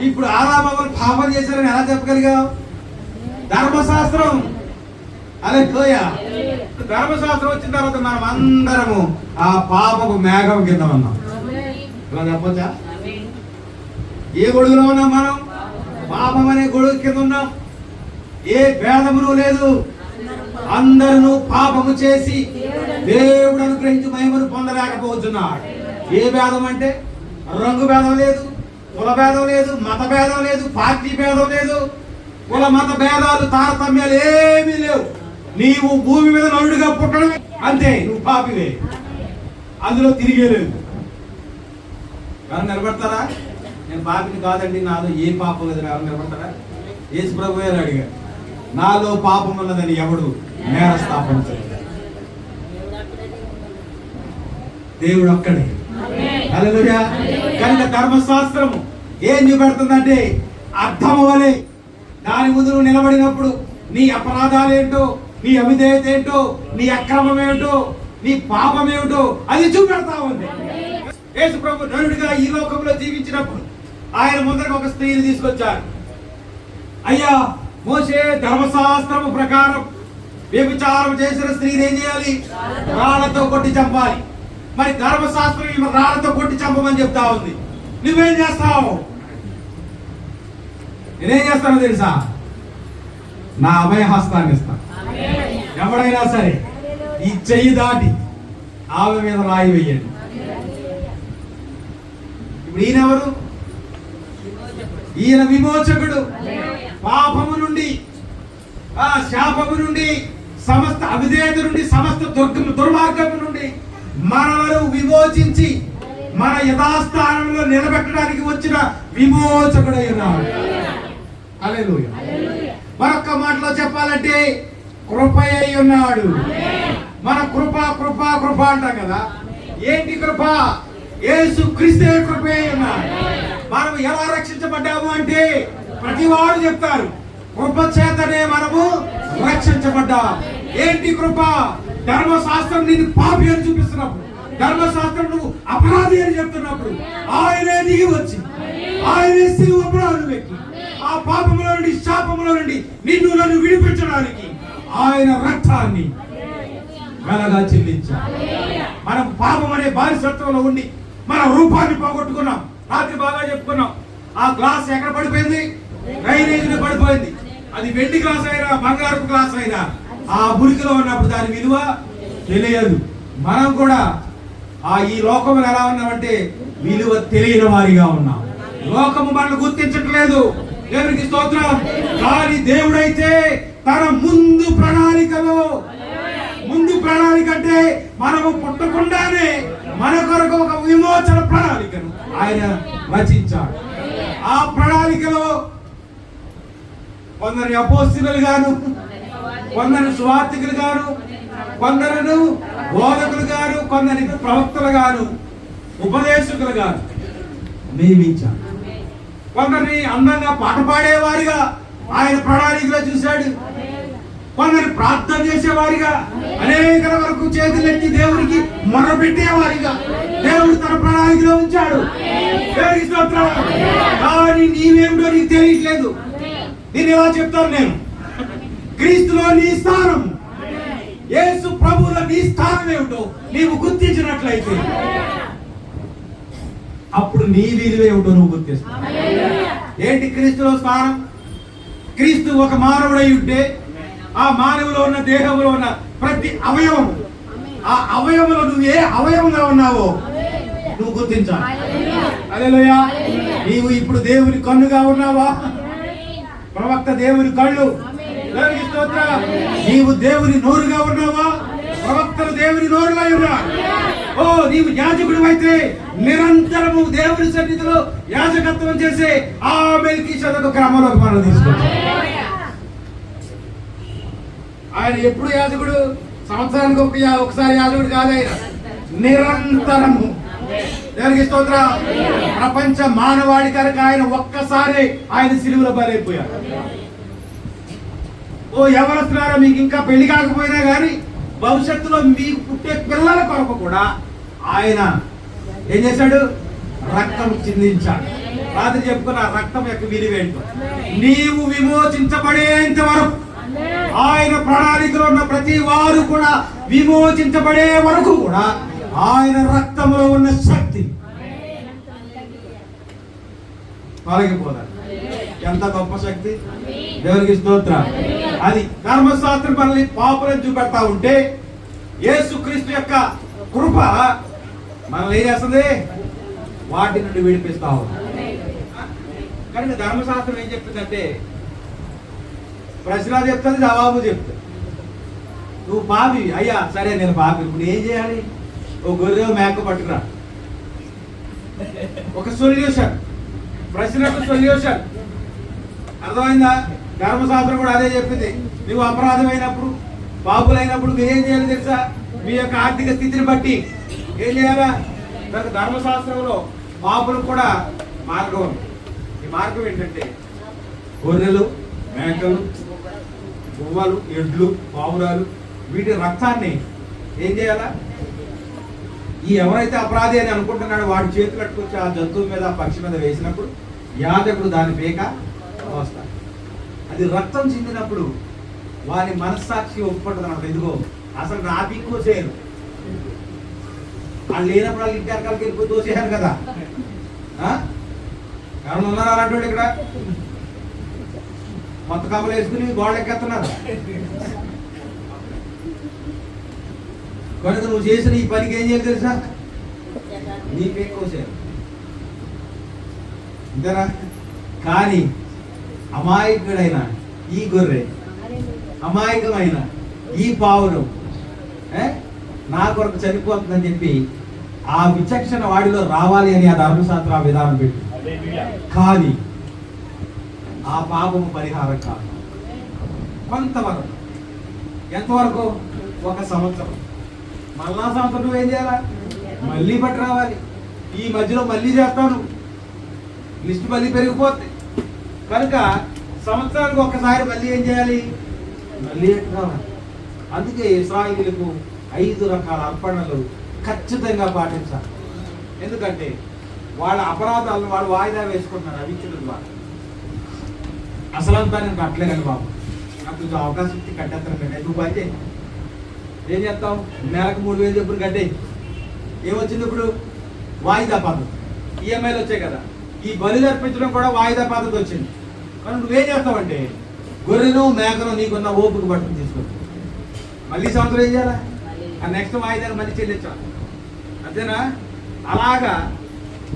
ఇప్పుడు ఆదామవ్వలు పాపం చేశారని ఎలా చెప్పగలిగావు? ధర్మశాస్త్రం. అదే ధర్మశాస్త్రం వచ్చిన తర్వాత మనం అందరము ఆ పాపపు మేఘం కింద ఉన్నాం. ఇలా చెప్పొచ్చా? ఏ గొడుగులో ఉన్నాం మనం? పాపం అనే గొడుగు కింద ఉన్నాం. ఏ భేదమును లేదు. అందరూ పాపము చేసి దేవుడు అనుగ్రహించి మహిమను పొందలేకపోతున్నాడు. ఏ భేదం అంటే రంగు భేదం లేదు, కుల భేదం లేదు, మత భేదం లేదు, పార్టీ భేదం లేదు. కుల మత భేదాలు తారతమ్యాలు ఏమీ లేవు. నీవు భూమి మీద నరుడుగా పుట్టడం అంతే, నువ్వు పాపివే, అందులో తిరిగే లేదు. ఎవరు నిలబడతారా? నేను పాపిని కాదండి, నాలో ఏ పాపం లేదు. ఎవరు నిలబడతారా? యేసు ప్రభువే అడిగారు, నాలో పాపం ఉన్నదని ఎవడు నేరస్థాపన చేయడు. దేవుడు ఒక్కడే. హల్లెలూయా. కనుక ధర్మశాస్త్రము ఏం చూపెడుతుందంటే అర్థం వలె దాని ముందు నువ్వు నిలబడినప్పుడు నీ అపరాధాలేంటో, నీ అవిధేయత ఏంటో, నీ అక్రమం ఏమిటో, నీ పాపం ఏమిటో అది చూపెడతా ఉంది. యేసు ప్రభు నరుడిగా ఈ లోకంలో జీవించినప్పుడు ఆయన ముందరకు ఒక స్త్రీని తీసుకొచ్చారు. అయ్యా, మోషే ధర్మశాస్త్రము ప్రకారం వ్యభిచారం చేసిన స్త్రీని ఏం చేయాలి? రాళ్లతో కొట్టి చంపాలి. మరి ధర్మశాస్త్రం రాళ్లతో కొట్టి చంపమని చెప్తా ఉంది. నువ్వేం చేస్తావు? నేనేం చేస్తానో తెలుసా? నా అభయహస్తాన్ని ఇస్తాను. ఎవడైనా సరే ఈ చెయ్యి దాటి ఆమె మీద రాయి వెయ్యండి. ఇప్పుడు ఈయనెవరు? ఈయన విమోచకుడు. పాపము నుండి, శాపము నుండి, సమస్త అవిధేయత నుండి, సమస్త దుర్మార్గము నుండి మనలను విమోచించి మన యథాస్థానంలో నిలబెట్టడానికి వచ్చిన విమోచకుడై ఉన్నాడు. హల్లెలూయా. మరొక్క మాటలో చెప్పాలంటే కృపయై ఉన్నాడు. మన కృప కృప కృప అంటాం కదా. ఏంటి కృప? యేసు క్రీస్తే కృపయై ఉన్నాడు. మనం ఎలా రక్షించబడ్డాము అంటే ప్రతి వారు చెప్తారు, కృప చేతనే మనము రక్షించబడ్డాం. ఏంటి కృప? ధర్మశాస్త్రం నిన్ను పాపి అని చూపిస్తున్నప్పుడు, ధర్మశాస్త్రం నువ్వు అపరాధి అని చెప్తున్నప్పుడు ఆయనే దిగి వచ్చి, ఆయనే శిలువ ప్రాణం వ్యక్తి ఆ పాపములో నుండి, శాపములో నుండి నిన్ను నన్ను విడిపించడానికి ఆయన రక్తాన్ని వెలగా చెల్లించాడు. మనం పాపం అనే బానిసత్వంలో ఉండి మన రూపాన్ని పోగొట్టుకున్నాం. రాత్రి బాగా చెప్పుకున్నాం. ఆ గ్లాస్ ఎక్కడ పడిపోయింది? డ్రైనేజ్ లో పడిపోయింది. అది వెండి గ్లాస్ అయినా బంగారపు గ్లాస్ అయినా ఆ మురికిలో ఉన్నప్పుడు దాని విలువ తెలియదు. మనం కూడా ఈ లోకంలో ఎలా ఉన్నామంటే విలువ తెలియని వారిగా ఉన్నాం. లోకము మనల్ని గుర్తించట్లేదు. దేవునికి స్తోత్రం. కానీ దేవుడైతే తన ముందు ప్రణాళిక అంటే మనము పుట్టకుండానే మన కొరకు ఒక విమోచన ప్రణాళికను ఆయన రచించాడు. ఆ ప్రణాళికలో కొందరు అపోస్తలులు గాను, కొందరు సువార్తికులు గాను, కొందరు బోధకులు గాను, కొందరు ప్రవక్తలు గాను, ఉపదేశకులు గాను నియమించాడు. కొందరిని అందంగా పాట పాడేవారిగా ఆయన ప్రణాళికలో చూశాడు. కొందరు ప్రార్థన చేసేవారిగా, అనేక వరకు చేతులెత్తి దేవునికి మొరపెట్టేవారిగా దేవుడు తన ప్రణాళికలో ఉంచాడు. దేవునికి స్తోత్రం. కానీ నీవేమిటో నీకు తెలియట్లేదు. నేను ఎలా చెప్తాను? నేను క్రీస్తులో నీ స్థానం, యేసు ప్రభువులో నీ స్థానం ఏమిటో నీవు గుర్తించినట్లయితే అప్పుడు నీ విలువ ఏమిటో నువ్వు గుర్తిస్తావు. ఏంటి క్రీస్తులో స్థానం? క్రీస్తు ఒక మానవుడై ఉంటే ఆ మానవులో ఉన్న దేహంలో ఉన్న ప్రతి అవయవం, ఆ అవయవంలో నువ్వు ఏ అవయవంగా ఉన్నావో నువ్వు గుర్తించాలి. హల్లెలూయా. నీవు ఇప్పుడు దేవుని కన్నుగా ఉన్నావా? ప్రవక్త దేవుని కళ్ళు. దేవునికి స్తోత్రం. నీవు దేవుని నోరుగా ఉన్నావా? ప్రవక్తలు దేవుని నోరులో ఉన్నారు. ఓ, నీవు యాజకుడు అయితే నిరంతరము దేవుని సన్నిధిలో యాజకత్వం చేసే ఆ మెల్కీషెదెకు క్రమంలోకి మనం తీసుకొచ్చాం. ఆయన ఎప్పుడు యాజకుడు? సంవత్సరానికి ఒకసారి యాజకుడు కాదు, ఆయన నిరంతరము. దేవునికి స్తోత్రం. ప్రపంచ మానవాళి కనుక ఆయన ఒక్కసారి ఆయన సిలువలో బలైపోయాడు. ఓ యవనస్తులారా, మీకు ఇంకా పెళ్లి కాకపోయినా కానీ భవిష్యత్తులో మీకు పుట్టే పిల్లల కొరకు కూడా ఆయన ఏం చేశాడు? రక్తం చిందించాడు. రాత్రి చెప్పుకున్న రక్తం యొక్క విలువేంటో. నీవు విమోచించబడేంత వరకు, ఆయన ప్రణాళికలో ఉన్న ప్రతి వారు కూడా విమోచించబడే వరకు కూడా ఆయన రక్తంలో ఉన్న శక్తి తొలగిపోదాం. ఎంత గొప్ప శక్తి! దేవునికి స్తోత్రం. అది ధర్మశాస్త్రం మనల్ని పాపులను చూపెడతా ఉంటే యేసుక్రీస్తు యొక్క కృప మనల్ని ఏం చేస్తుంది? వాటి నుండి విడిపిస్తా ఉంది. కానీ ధర్మశాస్త్రం ఏం చెప్తుందంటే ప్రశ్న చెప్తుంది, జవాబు చెప్తుంది. నువ్వు పాపి, అయ్యా సరే నేను పాపి, ఇప్పుడు ఏం చేయాలి? ఓ గొర్రె మేక పట్టుకురా. ఒక సొల్యూషన్, ప్రశ్నకు సొల్యూషన్. అర్థమైందా? ధర్మశాస్త్రం కూడా అదే చెప్పింది. నువ్వు అపరాధమైనప్పుడు, పాపులైనప్పుడు మీరు ఏం చేయాలి తెలుసా? మీ యొక్క ఆర్థిక స్థితిని బట్టి ఏం చేయాలా? ధర్మశాస్త్రంలో పాపులకు కూడా మార్గం ఉంది. ఈ మార్గం ఏంటంటే గొర్రెలు, మేకలు, గువ్వలు, ఎడ్లు, పావురాలు, వీటి రక్తాన్ని ఏం చేయాలా? ఈ ఎవరైతే అపరాధి అని అనుకుంటున్నాడో వాడి చేతులు కట్టుకొచ్చి ఆ జంతువు మీద, ఆ పక్షి మీద వేసినప్పుడు యాజకుడు దాని పేక వస్తాడు. అది రక్తం చెందినప్పుడు వారి మనస్సాక్షి ఒప్పుకుంటుంది అన్నమాట. ఇదిగో అసలు నా దిక్కు చేయరు, వాళ్ళు లేనప్పుడు వాళ్ళు ఇంటి అరకాలకి వెళ్ళిపోయి తోసేయారు కదా. ఎవరు ఉన్నారు అలాంటి ఇక్కడ? కొత్త కబలు వేసుకుని గోడ ఎక్కేస్తున్నారు. కనుక నువ్వు చేసిన ఈ పనికి ఏం చేయాలి తెలుసా? నీ పేరు కోసేయాలి, అంతేనా? కానీ అమాయకుడైన ఈ గొర్రె, అమాయకమైన ఈ పావురం నా కొరకు చనిపోతుందని చెప్పి ఆ విచక్షణ వాడిలో రావాలి అని ఆ ధర్మశాస్త్ర విధానం పెట్టి, కానీ ఆ పాపము పరిహారం కాదు. కొంతవరకు, ఎంతవరకు? 1 సంవత్సరం. మళ్ళా సంవత్సరం నువ్వేం చేయాలా? మళ్ళీ పట్టి రావాలి. ఈ మధ్యలో మళ్ళీ చేస్తాను, లిస్ట్ మళ్ళీ పెరిగిపోతుంది. కనుక సంవత్సరానికి ఒక్కసారి మళ్ళీ ఏం చేయాలి? మళ్ళీ రావాలి. అందుకే ఇశ్రాయేలీయులకు 5 రకాల అర్పణలు ఖచ్చితంగా పాటించాలి. ఎందుకంటే వాళ్ళ అపరాధాలను వాళ్ళు వాయిదా వేసుకుంటున్నారు అవిచ్చుల ద్వారా. అసలంతా నేను కట్టలేను బాబు, నాకు కొంచెం అవకాశం ఇచ్చి కట్టేస్తాను కంటే నువ్వు పని చేయి. ఏం చేస్తావు? నెలకు 3000 చెప్పుడు కట్టే. ఏమొచ్చింది ఇప్పుడు? వాయిదా పద్ధతి. ఈఎంఐలు వచ్చాయి కదా. ఈ బలి అర్పించడం కూడా వాయిదా పద్ధతి వచ్చింది. కానీ నువ్వేం చేస్తావంటే గొర్రెను, మేకను నీకున్న ఓపిక పట్టుకుని తీసుకొచ్చి మళ్ళీ సంవత్సరం ఏం చేయాలా? ఆ నెక్స్ట్ వాయిదాన్ని మళ్ళీ చెల్లించాలి. అంతేనా? అలాగా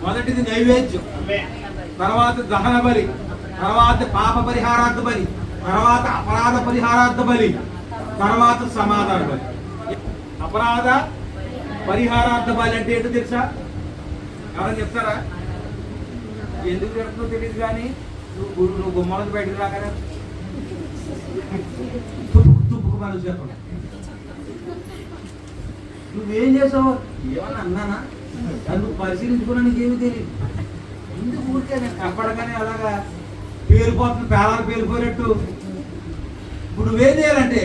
మొదటిది నైవేద్యం, తర్వాత దహన బలి, తర్వాత పాప పరిహారార్థ బలి, తర్వాత అపరాధ పరిహారార్థ బలి, తర్వాత సమాధాన బలి. అపరాధ పరిహారార్థ బలి అంటే ఏంటో తెలుసా? ఎవరైనా చెప్తారా? ఎందుకు జరుగుతుందో తెలియదు కానీ నువ్వు గుమ్మలకు బయటకు రాగానే తుప్పుకు మనం చెప్పను. నువ్వేం చేసావు? ఏమన్నా అన్నానా? నువ్వు పరిశీలించుకున్నా నీకేమీ తెలియదు. ఎందుకు ఊరికే నేను కప్పడగానే అలాగా పేలిపోతుంది, పేలాలు పేలిపోయినట్టు. ఇప్పుడు నువ్వేం చేయాలంటే,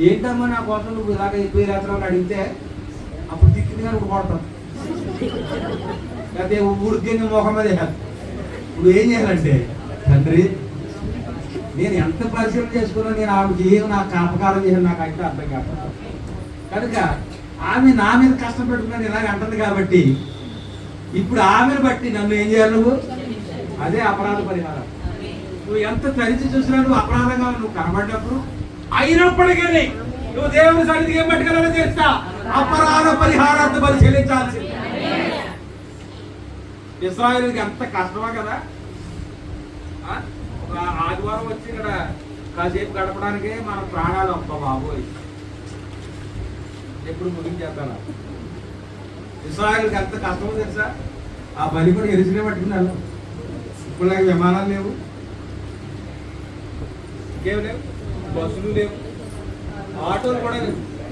ఏంటమ్మా నా కోసం నువ్వు ఇలాగ ఎక్కువ రాత్రాలు అడిగితే అప్పుడు తిక్కింది కానీ ఇప్పుడు కొడతాం, లేకపోతే ఊరికి మొహం మీద వేయాలి. ఇప్పుడు ఏం చేయాలంటే, తండ్రి నేను ఎంత పరిశీలన చేసుకున్నా నేను ఆవిడకి ఏమి నాకు అపకారం చేయాలి నాకు అయితే అర్థం కాదు. కనుక ఆమె నా మీద కష్టం పెట్టుకున్నాను ఇలాగ అంటుంది కాబట్టి ఇప్పుడు ఆమెను బట్టి నన్ను ఏం చేయాలి నువ్వు? అదే అపరాధ పరిహారం. నువ్వు ఎంత తరిచి చూసినా నువ్వు అపరాధంగా నువ్వు కనబడ్డప్పుడు అయినప్పటికీ నువ్వు దేవుని సన్నిధికి ఏం పట్టుకెళ్ళాలో తెలుసా? అపరాధ పరిహారార్థ బలి చెల్లించాల్సింది. ఇశ్రాయేలుకి ఎంత కష్టమా కదా. ఆదివారం వచ్చి ఇక్కడ కాసేపు గడపడానికే మన ప్రాణాలు అప్ప బాబోయ్ ఎప్పుడు ముగించేస్తాను. ఇశ్రాయేలుకి ఎంత కష్టమో తెలుసా? ఆ బలి కూడా ఎరిసినే పట్టుకున్నాను. ఇప్పుడు నాకు విమానాలు లేవు, ఇంకేం లేవు, బస్సులు లేవు, ఆటోలు కూడా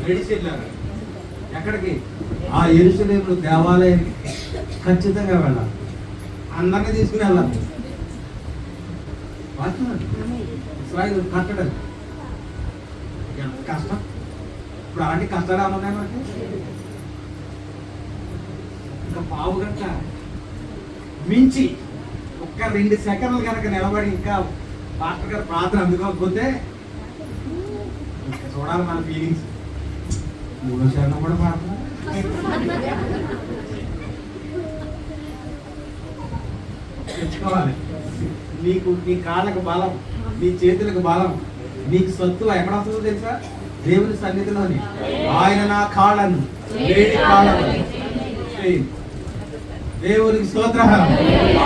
నడిచి వెళ్ళాను. ఎక్కడికి? ఆ యెరూషలేములో దేవాలయానికి ఖచ్చితంగా వెళ్ళాలి. అందరినీ తీసుకుని వెళ్ళాలి. ఇశ్రాయేలు కట్టడం ఎంత కష్టం. ఇప్పుడు అలాంటి కష్టాలు ఏమన్నాయి మనకి? ఇంకా పావు గంట మించి ఒక్క 2 సెకండ్లు కనుక నిలబడి ఇంకా పాస్టర్ గారు ప్రార్థన అందుకోకపోతే చూడాలి మన ఫీలింగ్స్. 3వ చరణం కూడా ప్రార్థన. తెచ్చుకోవాలి. నీకు నీ కాళ్ళకు బలం, నీ చేతులకు బలం, నీకు సత్తువ ఎక్కడ వస్తుందో తెలుసా? దేవుని సన్నిధిలోని. ఆయన నా కాళ్ళను వేడి కాళ్ళను దేవునికి స్తోత్రం.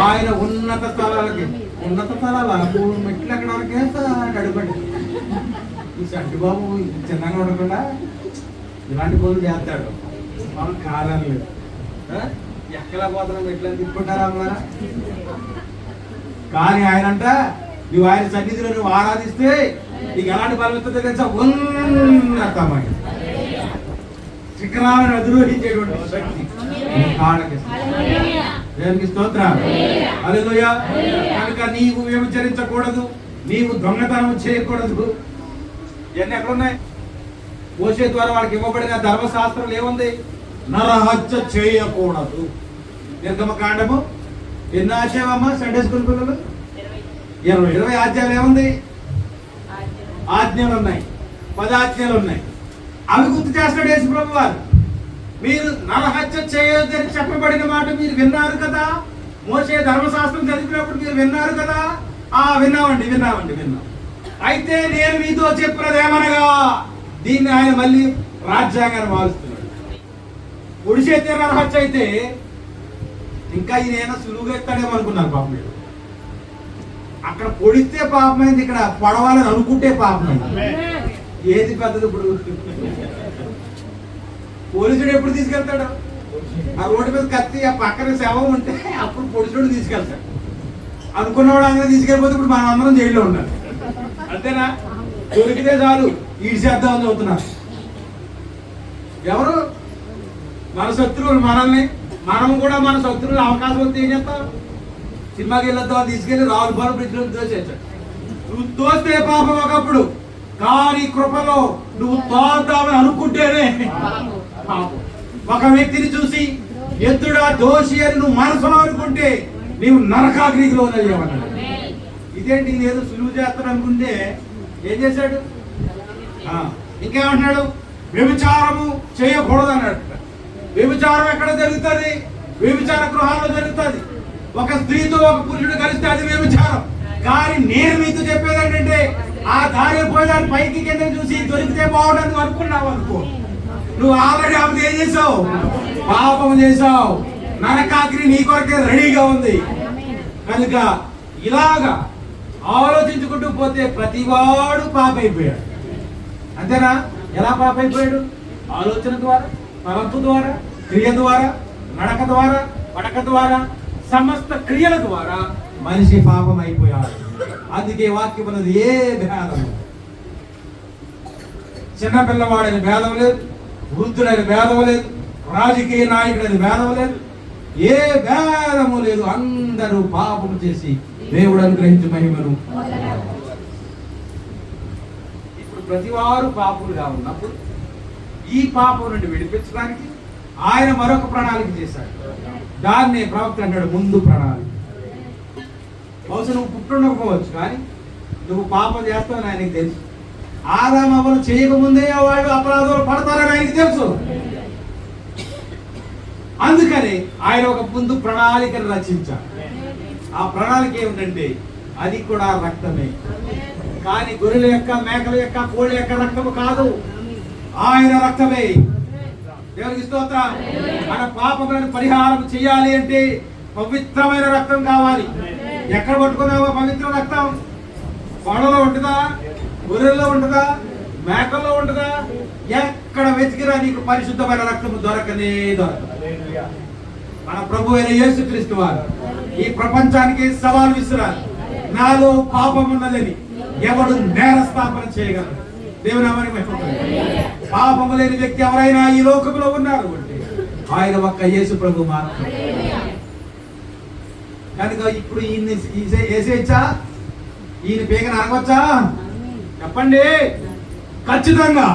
ఆయన ఉన్నత స్థలాలకి, ఉన్నత స్థలాలు మెట్లు ఎక్కడ అడుగుండి. ఈ సంటి బాబు చిన్నగా ఉండకుండా ఇలాంటి పనులు చేస్తాడు. మనం కాదని లేదు. ఎక్కలా పోతున్నాం ఎట్లా తిప్పుకుంటారా అన్నారా? కానీ ఆయన అంట నువ్వు ఆయన సన్నిధిలో నువ్వు ఆరాధిస్తే నీకు ఎలాంటి బలం ఇస్తుందో తెలుసా? ఉన్నతమైన శిఖరాలను అధిరోహించేటువంటి శక్తి కాళ్ళకి. దేవునికి స్తోత్రం. హల్లెలూయా. కనుక నీవు వ్యభిచరించకూడదు, నీవు దొంగతనం చేయకూడదు. ఇవన్నీ ఎక్కడున్నాయి? మోషే ద్వారా వాళ్ళకి ఇవ్వబడిన ధర్మశాస్త్రం ఏముంది? నరహత్య చేయకూడదు. నిర్గమకాండము ఎన్ని ఆశయమమ్మా సండే స్కూల్ పిల్లలు? 20 ఆజ్ఞలు ఏముంది? ఆజ్ఞలు ఉన్నాయి, 10 ఆజ్ఞలు ఉన్నాయి. అవి గుర్తు చేస్తాడు యేసు ప్రభు వారు. మీరు నరహత్య చేయొద్దని చెప్పబడిన మాట మీరు విన్నారు కదా. మోషే ధర్మశాస్త్రం చదివినప్పుడు మీరు విన్నారు కదా. విన్నాం. అయితే నేను మీతో చెప్పినది ఏమనగా, దీన్ని ఆయన మళ్ళీ రాజ్యాంగాన్ని మారుస్తున్నాడు. ఒడిచేతే నరహత్య అయితే ఇంకా ఈయన సులువుగా ఎత్తాడేమో అనుకున్నారు పాపం. మీరు అక్కడ పొడిస్తే పాపమైంది, ఇక్కడ పొడవాలని అనుకుంటే పాపమైంది. ఏది పెద్దది? ఇప్పుడు పోలీసుడు ఎప్పుడు తీసుకెళ్తాడు? ఆ రోడ్డు మీద కత్తి ఆ పక్కన శవం ఉంటే అప్పుడు పొడిచుడు తీసుకెళ్తాడు. అనుకున్నవాడు അങ്ങനെ తీసుకెళ్ళిపోతే ఇప్పుడు మనం అందరం జైల్లో ఉండాలి. అంతేనా? దొరికితే చాలు ఈడ్చేద్దామని చదువుతున్నారు. ఎవరు? మన శత్రువులు. మనం కూడా మన శత్రువులు అవకాశం వస్తే ఏం చేస్తాం? సినిమాకి వెళ్ళొద్దాం తీసుకెళ్లి రావులపాలెం బ్రిడ్జ్ లో తోసేసాడు. నువ్వు తోస్తే పాపం ఒకప్పుడు, కానీ కృపలో నువ్వు తోద్దామని అనుకుంటేనే పాపం. ఒక వ్యక్తిని చూసి ఎద్దుడా దోషి అని నువ్వు మనసులో అనుకుంటే నీవు నరకాగ్నికి లోనయ్యావన్నాడు. ఇదేంటి నేను సులువు చేస్తాను అనుకుంటే ఏం చేశాడు? ఇంకేమంటున్నాడు? వ్యభిచారము చేయకూడదు అన్నాడు. వ్యభిచారం ఎక్కడ జరుగుతుంది? వ్యభిచార గృహాల్లో జరుగుతుంది. ఒక స్త్రీతో ఒక పురుషుడు కలిస్తే అది వ్యభిచారం. కానీ నేను మీతో చెప్పేది ఏంటంటే, ఆ దారి పోయేదాన్ని పైకి కింద చూసి దొరికితే బాగుండదు అనుకున్నావు అనుకో, నువ్వు ఆల్రెడీ ఆమె ఏం చేసావు? పాపం చేసావు. నరకాగ్ని నీ కొరకే రెడీగా ఉంది. కనుక ఇలాగా ఆలోచించుకుంటూ పోతే ప్రతివాడు పాప అయిపోయాడు. అంతేనా? ఎలా పాప అయిపోయాడు? ఆలోచన ద్వారా, తలంపు ద్వారా, క్రియ ద్వారా, నడక ద్వారా, పడక ద్వారా, సమస్త క్రియల ద్వారా మనిషి పాపం అయిపోయాడు. అందుకే వాక్యం అన్నది ఏ భేదము, చిన్నపిల్లవాడని భేదం లేదు, వృద్ధుడైన భేదం లేదు, రాజకీయ నాయకుడని భేదం లేదు, ఏ భేదము లేదు. అందరూ పాపం చేసి దేవుడు అనుగ్రహించే మహిమను. ఇప్పుడు ప్రతివారు పాపులుగా ఉన్నప్పుడు ఈ పాపం నుండి విడిపించడానికి ఆయన మరొక ప్రణాళిక చేశాడు. దాన్నే ప్రవక్త అంటాడు ముందు ప్రణాళిక. బహుశా నువ్వు పుట్టుండకపోవచ్చు, కానీ నువ్వు పాపం చేస్తావని ఆయనకి తెలుసు. ఆదాము అవ్వలు చేయకముందే వాళ్ళు అపరాధాలు పడతారని ఆయనకి తెలుసు. అందుకని ఆయన ఒక ముందు ప్రణాళికను రచించాడు. ఆ ప్రణాళిక ఏమిటంటే అది కూడా రక్తమే. కానీ గొర్రెల యొక్క, మేకల యొక్క, కోళ్ళ యొక్క రక్తము కాదు, ఆయన రక్తమే. దేవునికి స్తోత్రం. మన పాపములను పరిహారం చేయాలి అంటే పవిత్రమైన రక్తం కావాలి. ఎక్కడ పట్టుకున్నావో పవిత్ర రక్తం? కోళ్ళలో ఉంటుందా? గొర్రెల్లో ఉంటుందా? మేకల్లో ఉంటుందా? ఎక్కడ వెతికిరా నీకు పరిశుద్ధమైన రక్తము దొరకనే దొరకదు. మన ప్రభు అయిన యేసుక్రీస్తు వారు ఈ ప్రపంచానికి సవాల్ విసిరారు. నాలో పాపం ఉన్నదని ఎవడు నేరస్థాపన చేయగలరు? దేవునామని పాపము లేని వ్యక్తి ఎవరైనా ఈ లోకంలో ఉన్నారు అంటే ఆయన ఒక్క యేసు ప్రభు మాత్రమే. కనుక ఇప్పుడు ఈయన్ని వేసేయచ్చా? ఈయన పేగను అరగవచ్చా? చెప్పండి ఖచ్చితంగా.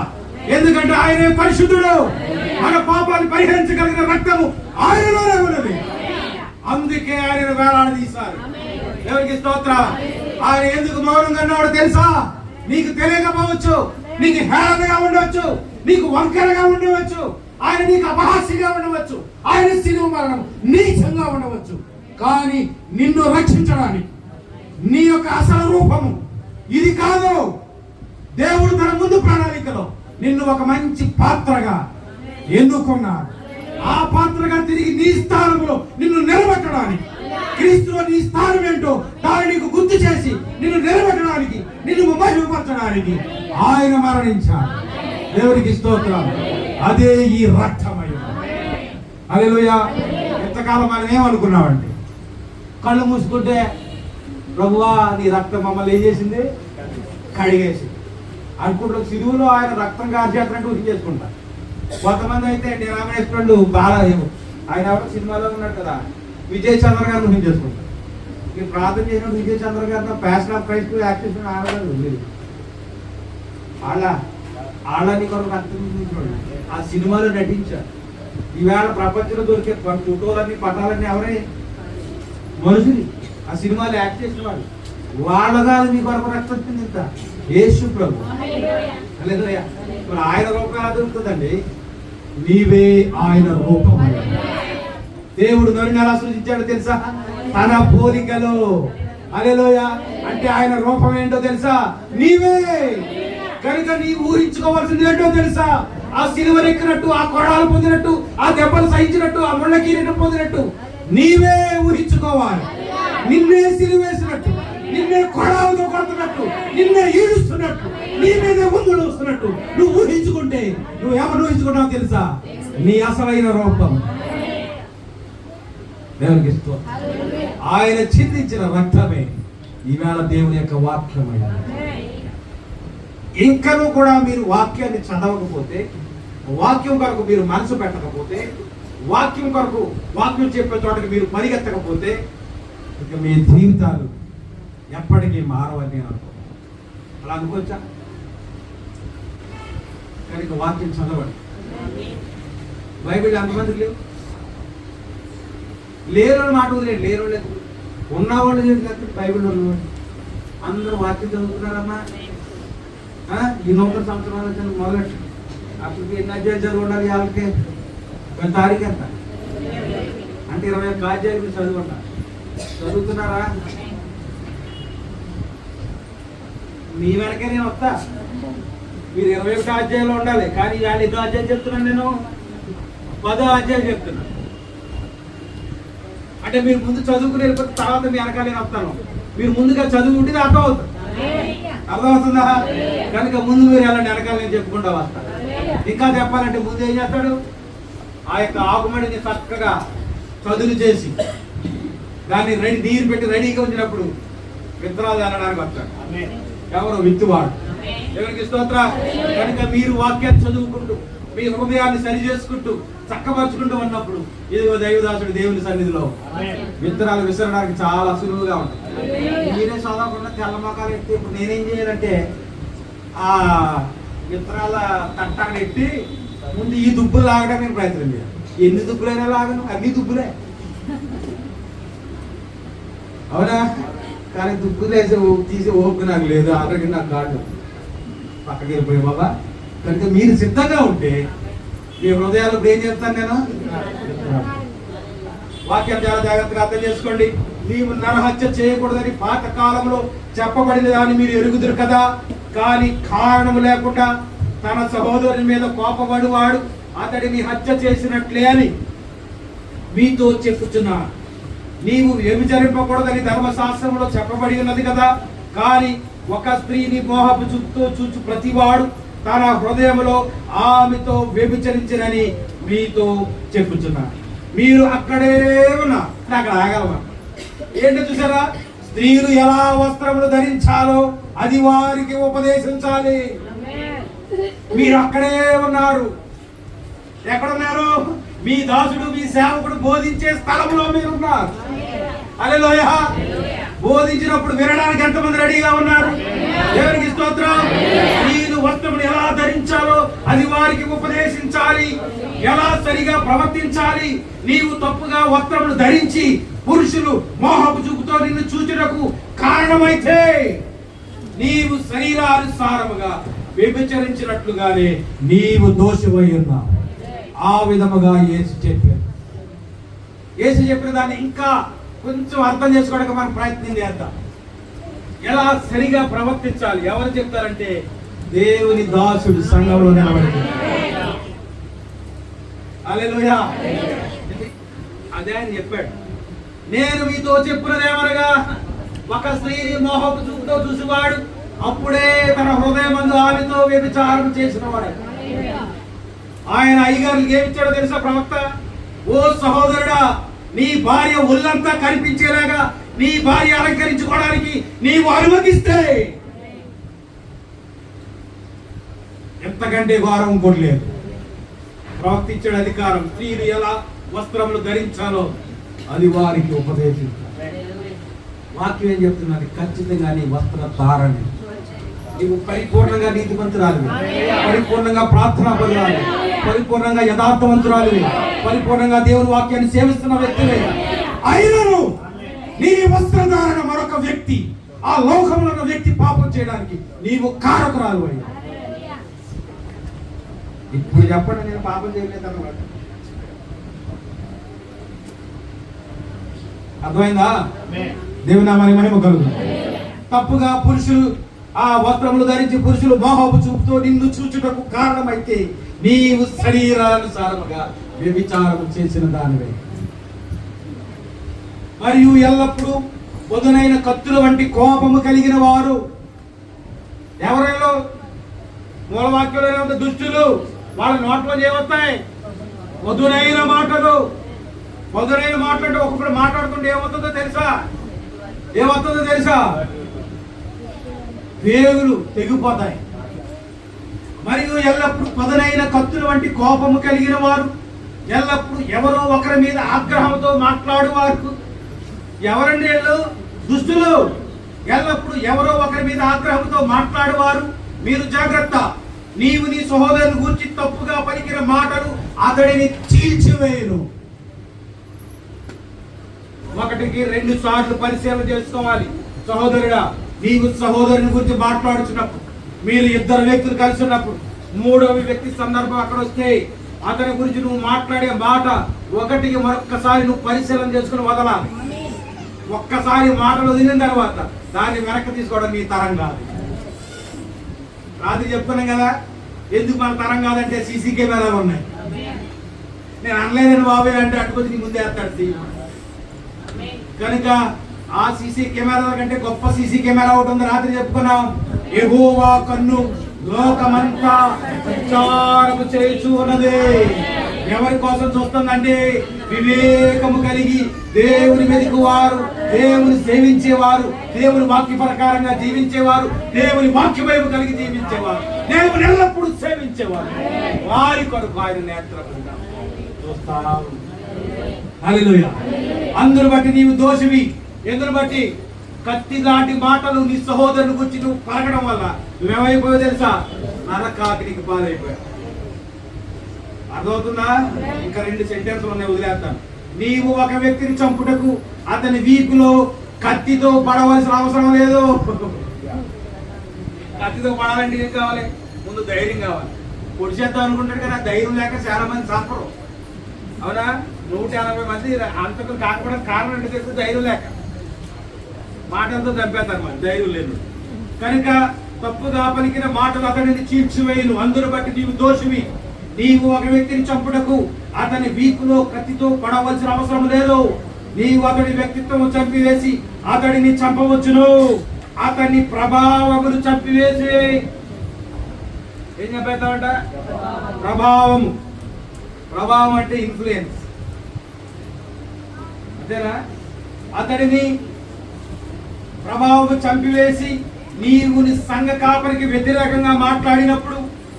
ఎందుకంటే ఆయనే పరిశుద్ధుడు. మన పాపాన్ని పరిహరించగలిగిన రక్తము ఆయనలోనే ఉన్నది. అందుకే ఆయన వేలాడదీశారు. దేవునికి స్తోత్రం. ఆయన ఎందుకు మౌనంగా ఉన్నాడో తెలుసా? నీకు తెలియకపోవచ్చు, నీకు హేళనగా ఉండవచ్చు, నీకు వంకరగా ఉండవచ్చు, ఆయన నీకు అపహాస్యంగా ఉండవచ్చు, ఆయన శిలువ మరణం నీచంగా ఉండవచ్చు. కానీ నిన్ను రక్షించడానికి నీ యొక్క అసలు రూపము ఇది కాదు. దేవుడు తన ముందు ప్రణాళికలో నిన్ను ఒక మంచి పాత్రగా ఎన్నుకున్నాడు. ఆ పాత్రగా తిరిగి నీ స్థానంలో నిన్ను నిలబెట్టడానికి, క్రీస్తులో నీ స్థానం ఏంటో దాన్ని నీకు గుర్తు చేసి నిన్ను నిలబెట్టడానికి, నిన్ను మహిమపరచడానికి ఆయన మరణించాడు. దేవునికి స్తోత్రం. అదే ఈ రక్తమయం. హల్లెలూయా. ఎంతకాలం మనం ఏమనుకున్నామండి? కళ్ళు మూసుకుంటే ప్రభువా నీ రక్తం మమ్మల్ని ఏం చేసింది? కడిగేసింది అనుకుంటారు. సిలువలో ఆయన రక్తం కార్చేస్తున్నట్టు ఊహి చేసుకుంటారు. కొంతమంది అయితే డినామినేషన్ బాగా ఆయన ఎవరో సినిమాలో ఉన్నాడు కదా, విజయ్ చంద్ర గారిని ఊహి చేసుకుంటారు. మీరు ప్రార్థన చేసినప్పుడు విజయ్ చంద్ర గారితో ప్యాషన్ ఆఫ్ క్రైస్ట్ యాక్ట్ చేసిన ఆయన వాళ్ళని కొరకు రక్తం ఆ సినిమాలో నటించారు. ఈవేళ ప్రపంచంలో దొరికే ఫోటోలన్నీ పటాలన్నీ ఎవరే? మనుషులు. ఆ సినిమాలో యాక్ట్ చేసిన వాళ్ళు. వాళ్ళ కాదు మీ కొరకు రక్తం వచ్చింది ఇంత. యేసు ప్రభు. హల్లెలూయా. మరి ఆయన రూపం ఎలా దొరుకుతుందండి? నీవే ఆయన రూపం. దేవుడు నరుని ఎలా సృజించాడో తెలుసా? తన పోలికలో. హల్లెలూయా. అంటే ఆయన రూపం ఏంటో తెలుసా? నీవే. కనుక నీవు ఊహించుకోవాల్సింది ఏంటో తెలుసా? ఆ సిలువనెక్కినట్టు, ఆ కొడాలు పొందినట్టు, ఆ దెబ్బలు సహించినట్టు, ఆ ముళ్ళ కిరీటం పొందినట్టు నీవే ఊహించుకోవాలి. నిన్నే సిలువేసినట్టు, నిన్నే కొడాలతో కొడుతున్నట్టు, నిన్నే ఈడుస్తున్నట్టు, నీ మీదే ముందు వస్తున్నట్టు నువ్వు ఊహించుకుంటే నువ్వు ఎవరు ఊహించుకుంటావు తెలుసా? నీ అసలైన రూపం. దేవునికి స్తోత్రం. ఆయన చిందించిన రక్తమే ఈవేళ దేవుని యొక్క వాక్యమైన. ఇంకనూ కూడా మీరు వాక్యాన్ని చదవకపోతే, వాక్యం కొరకు మీరు మనసు పెట్టకపోతే, వాక్యం కొరకు వాక్యం చెప్పే చోటకి మీరు పరిగెత్తకపోతే ఇక మీ జీవితాలు ఎప్పటికీ మారవని నేను అనుకుంటున్నాను. అలా అనుకోవచ్చా? కనుక వాక్యం చదవండి. బైబిల్ ఎంతమందికి లేరు మాట వదిలేదు. లేరు లేదు, ఉన్నవాళ్ళు చేసి బైబిల్ ఉన్నవాళ్ళు అందరూ వాక్యం చదువుతున్నారమ్మా. ఈ నూతన సంవత్సరాలు మొదలెట్టు. అప్పటికి ఎన్ని అధ్యాయులు చదువు ఉండాలి? వాళ్ళకి ఒక తారీఖు ఎంత అంటే 21 అధ్యాయులు చదువుకుంటారు. చదువుతున్నారా? మీ వెనకే నేను వస్తా. మీరు 21 అధ్యాయంలో ఉండాలి. కానీ వాళ్ళు 5 అధ్యాయం చెప్తున్నాను, నేను 10 అధ్యాయం చెప్తున్నాను. అంటే మీరు ముందు చదువుకుని వెళ్ళిపోతే తర్వాత మీ వెనకాల నేను వస్తాను. మీరు ముందుగా చదువుకుంటే అర్థం అవుతుంది. అర్థమవుతుందా? కనుక ముందు మీరు ఎలా వెనకాల నేను చెప్పుకుంటా వస్తాను. ఇంకా చెప్పాలంటే ముందు ఏం చేస్తాడు? ఆ యొక్క ఆకుమడిని చక్కగా చదును చేసి దాన్ని నీరు పెట్టి రెడీగా ఉంచినప్పుడు విత్తనాలు అనడానికి వస్తాడు. ఎవరు? విత్తువాడు. ఎవరికి స్తోత్రం. కనుక మీరు వాక్యాన్ని చదువుకుంటూ మీ హృదయాన్ని సరి చేసుకుంటూ చక్కపరుచుకుంటూ ఉన్నప్పుడు ఇదిగో దైవదాసుడు దేవుని సన్నిధిలో విత్తనాలు విసరడానికి చాలా సులువుగా ఉంటుంది. మీరే చదవకుండా తెల్లమొక్కలు ఎత్తి ఇప్పుడు నేనేం చేయాలంటే ఆ విత్తనాల తట్టాన్ని ఎట్టి ముందు ఈ దుబ్బులు లాగడానికి ప్రయత్నం చేయాలి. ఎన్ని దుబ్బులైనా లాగను, అన్ని దుబ్బులే. అవునా? కానీ దుబ్బులు వేసి తీసి ఓపిక నాకు లేదు. ఆల్రెడీ నాకు కాదు పక్కకి వెళ్ళిపోయి బాబా. కనుక మీరు సిద్ధంగా ఉంటే మీ హృదయాలు ఏం చేస్తాను నేను? వాక్యం చాలా జాగ్రత్తగా అర్థం చేసుకోండి. నీవు నరహత్య చేయకూడదని పాత కాలంలో చెప్పబడిన దాన్ని మీరు ఎరుగుదురు కదా. కానీ కారణం లేకుండా తన సహోదరుని మీద కోపపడువాడు అతడిని హత్య చేసినట్లే అని మీతో చెప్పుచున్నా. నీవు వ్యభిచరింపకూడదని ధర్మశాస్త్రంలో చెప్పబడి ఉన్నది కదా. కానీ ఒక స్త్రీని మోహపు చుట్టూ చూచు ప్రతివాడు తన హృదయంలో ఆమెతో వ్యభిచరించినని మీతో చెప్పుచున్నా. మీరు అక్కడే ఉన్నా అక్కడ ఆగలమా? ఏంటో చూసారా? స్త్రీలు ఎలా వస్త్రములు ధరించాలో అది వారికి ఉపదేశించాలి. మీరు అక్కడే ఉన్నారు. ఎక్కడున్నారు? మీ దాసుడు మీ సేవకుడు బోధించే స్థలంలో మీరు ఉన్నారు. హల్లెలూయా. బోధించినప్పుడు వినడానికి ఎంతమంది రెడీగా ఉన్నారు? దేవునికి స్తోత్రం. స్త్రీలు వస్త్రములు ఎలా ధరించాలో అది వారికి ఉపదేశించాలి. ఎలా సరిగా ప్రవర్తించాలి. నీవు తప్పుగా వస్త్రములు ధరించి పురుషులు మోహపు చూపుతో నిన్ను చూచుటకు కారణమైతే నీవు శరీరానుసారముగా వ్యభిచరించినట్లుగానే నీవు దోషమై ఉన్నావు. ఆ విధముగా యేసు చెప్పాడు. యేసు చెప్పిన దాన్ని ఇంకా కొంచెం అర్థం చేసుకోవడానికి మనం ప్రయత్నం చేద్దాం. ఎలా సరిగా ప్రవర్తించాలి ఎవరు చెప్తారంటే దేవుని దాసుడు సంఘంలో నిలబడి. హల్లెలూయా. అదే ఆయన చెప్పాడు, నేను మీతో చెప్పినదేమనగా ఒక స్త్రీని మోహపు చూపుతో చూసివాడు అప్పుడే తన హృదయమందు ఆమెతో వ్యభిచారం చేసిన వాడు. ఆయన అయ్యగారులకు ఏమిచ్చాడో తెలుసా ప్రవక్త? ఓ సహోదరుడా, నీ భార్య ఒళ్ళంతా కనిపించేలాగా నీ భార్య అలంకరించుకోవడానికి నీవు అనుమతిస్తే ఎంతకంటే ఘోరం కొడలేదు. ప్రవక్త ఇచ్చిన అధికారం, స్త్రీలు ఎలా వస్త్రములు ధరించాలో అది వారికి ఉపదేశించాలి. వాక్యం ఏం చెప్తున్నది? ఖచ్చితంగా నీ వస్త్ర ధారణ, నీవు పరిపూర్ణంగా నీతిమంతురాలు, పరిపూర్ణంగా ప్రార్థనా పరురాలు, పరిపూర్ణంగా యథార్థవంతురాలు, పరిపూర్ణంగా దేవుని వాక్యాన్ని సేవిస్తున్న వ్యక్తివే. అయినను నీ వస్త్రధారణ మరొక వ్యక్తి, ఆ లోకంలో ఉన్న వ్యక్తి పాపం చేయడానికి నీవు కారకురాలు అయ్యా. ఇప్పుడు చెప్పండి, నేను పాపం చేయలేదు అన్నమాట. అర్థమైందా? దేవుని నామానికి మహిమ కలుగును. తప్పుగా పురుషులు ఆ వస్త్రములు ధరించి పురుషులు మోహపు చూపుతో నిన్ను చూచుటకు కారణమైతే నీవు శరీరానుసారముగా వ్యభిచారము చేసిన దానివే. మరియు ఎల్లప్పుడూ పొదునైన కత్తుల వంటి కోపము కలిగిన వారు. ఎవరైనా మూలవాక్యంలో ఉన్న దుష్టులు, వాళ్ళ నోట్లో ఏమొస్తాయి? పొదునైన మాటలు. పొదునైన మాటలు ఒక్కొక్కడు మాట్లాడుతుంటే ఏమవుతుందో తెలుసా? ఏమవుతుందో తెలుసా? వేగులు తెగిపోతాయి. మరియు ఎల్లప్పుడు పదునైన కత్తుల వంటి కోపము కలిగిన వారు, ఎల్లప్పుడు ఎవరో ఒకరి మీద ఆగ్రహంతో మాట్లాడువారు. ఎవరండి వీళ్ళు? దుష్టులు. ఎల్లప్పుడు ఎవరో ఒకరి మీద ఆగ్రహంతో మాట్లాడువారు. మీరు జాగ్రత్త, నీవు నీ సహోదరుని గురించి తప్పుగా పలికిన మాటలు అతడిని చీల్చివేయును. ఒకటికి 2 సార్లు పరిశీలన చేసుకోవాలి. సహోదరుడా, నీవు సహోదరుని గురించి మాట్లాడుతున్నప్పుడు, మీరు 2 వ్యక్తులు కలిసి ఉన్నప్పుడు, 3వ వ్యక్తి సందర్భం అక్కడ వస్తే అతని గురించి నువ్వు మాట్లాడే మాట ఒకటికి మరొక్కసారి నువ్వు పరిశీలన చేసుకుని వదలాలి. ఒక్కసారి మాటలు వదిలిన తర్వాత దాన్ని వెనక్కి తీసుకోవడం నీ తరం కాదు. రాత్రి చెప్తున్నాం కదా, ఎందుకు మన తరం కాదంటే సీసీ కెమెరాలు ఉన్నాయి. నేను అనలేదని బాబాయ్ అంటే అటుకొచ్చి నీ ముందే వేస్తాడు. కనుక ఆ సీసీ కెమెరాల కంటే గొప్ప సీసీ కెమెరా ఒకటి ఉంది. రాత్రి చెప్పుకున్నాం, యెహోవా కన్ను లోకమంతా సంచారము చేయుచు ఉన్నది. ఎవరి కోసం చూస్తుందంటే వివేకము కలిగి దేవుని వెతుకువారు, దేవుని సేవించేవారు, దేవుని వాక్య ప్రకారంగా జీవించేవారు, దేవుని వాక్య వైపు కలిగి జీవించేవారు, దేవుని ఎల్లప్పుడూ సేవించేవారు, వారి కొరకు ఆయన నేత్రముగా చూస్తాం. హల్లెలూయా. అందును బట్టి నీవు దోషివి. ఎందును బట్టి? కత్తి లాంటి మాటలు నీ సహోదరుని గురించి నువ్వు పలకడం వల్ల నువ్వేమైపోయావు తెలుసా? నరకాగ్నికి పాలైపోయావు. అర్థమవుతుందా? ఇంకా 2 సెంటెన్స్లు ఉన్నాయి, వదిలేస్తాను. నీవు ఒక వ్యక్తిని చంపుటకు అతని వీపులో కత్తితో పడవలసిన అవసరం లేదు. కత్తితో పడాలంటే ఏం కావాలి? ముందు ధైర్యం కావాలి. పొడిచేద్దాం అనుకుంటాడు కదా, ధైర్యం లేక చాలా మంది చంపరు. అవునా? 180 మంది అంతకు కాకపోవడానికి కారణం ఏంటి తెలుసు? ధైర్యం లేక. మాటలతో చంపేస్తారు మరి, ధైర్యం లేదు. కనుక తప్పుగా పలికిన మాటలు అతనిని చీల్చివేయును. అందును బట్టి నీవు దోషివి. నీవు ఒక వ్యక్తిని చంపుటకు అతని వీపులో కత్తితో పడవలసిన అవసరం లేదు. నీవు అతడి వ్యక్తిత్వం చంపివేసి అతడిని చంపవచ్చును. అతని ప్రభావములు చంపివేసి ఏం చెప్పేస్తామంట? ప్రభావము. ప్రభావం అంటే ఇన్ఫ్లుయెన్స్, అంతేనా? అతడిని ప్రభావం చంపివేసి నీవు నీ సంఘ కాపరికి వ్యతిరేకంగా మాట్లాడినప్పుడు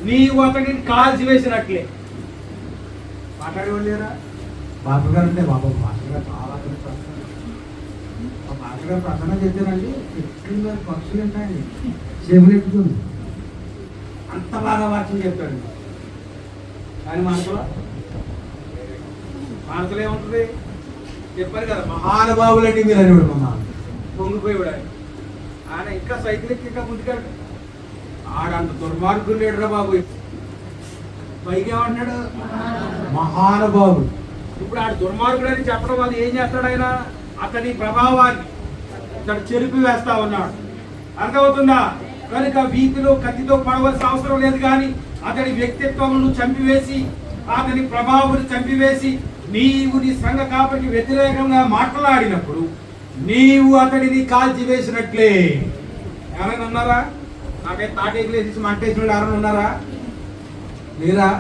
నీవు అతడిని కాల్చివేసినట్లే. మాట్లాడేవాళ్ళేరా? బాబు గారు అంటే బాబు మాస్టర్ గారు చాలా మాస్టర్ గారు ప్రసన్న చెప్పారండి, ఎక్కువ పక్షులు ఉంటాయండి, చేపలు ఎక్కుతుంది, అంత బాగా వాక్యం చెప్తాడు. కానీ మనసులో ఏముంటుంది? చెప్పారు కదా మహానుభావులండి మీరు అనేవాడు. మమ్మ పొంగిపోయాడు ఆయన ఇంకా సైకిల్ ఎక్కి ఇంకా ముందుకెళ్ళాడు. ఆడంత దుర్మార్గుడు లేడురా బాబు. పైగా ఏమంటున్నాడు మహానుభావుడు. ఇప్పుడు ఆడు దుర్మార్గుడు అని చెప్పడం వల్ల ఏం చేస్తాడు ఆయన? అతని ప్రభావాన్ని ఇతడు చెరిపి వేస్తా ఉన్నాడు. అర్థమవుతుందా? కనుక వీధిలో కత్తితో పడవలసిన అవసరం లేదు, కానీ అతడి వ్యక్తిత్వమును చంపివేసి అతని ప్రభావాన్ని చంపివేసి నీవు నీ సంఘ కాబట్టి వ్యతిరేకంగా మాట్లాడినప్పుడు నీవు అతడిని కాల్చి వేసినట్లే. ఎవరైనా ఉన్నారా? నాకైతే తాటేకులు వేసి మంటేసిన వాళ్ళు ఎవరైనా ఉన్నారా? లేరా?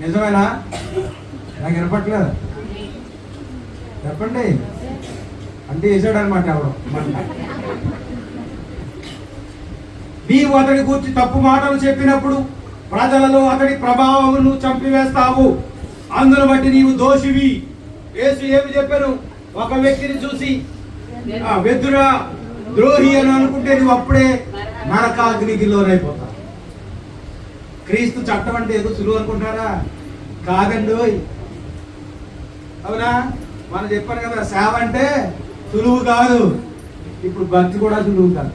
నిజమేనా? నాకు వినపట్లేదు, చెప్పండి. అంటే వేసాడు అనమాట ఎవరు. నీవు అతడి గురించి తప్పు మాటలు చెప్పినప్పుడు ప్రజలలో అతడి ప్రభావమును చంపివేస్తావు. అందును బట్టి నీవు దోషివి. యేసు ఏమి చెప్పారు? ఒక వ్యక్తిని చూసి వెద్దురా ద్రోహి అని అనుకుంటే నువ్వు అప్పుడే నరకాగ్నికి లోనైపోతావు. క్రీస్తు చట్టం అంటే ఏదో సులువు అనుకుంటారా? కాదండి. అవునా? మనం చెప్పాను కదా, సేవ అంటే సులువు కాదు. ఇప్పుడు భక్తి కూడా సులువు కాదు.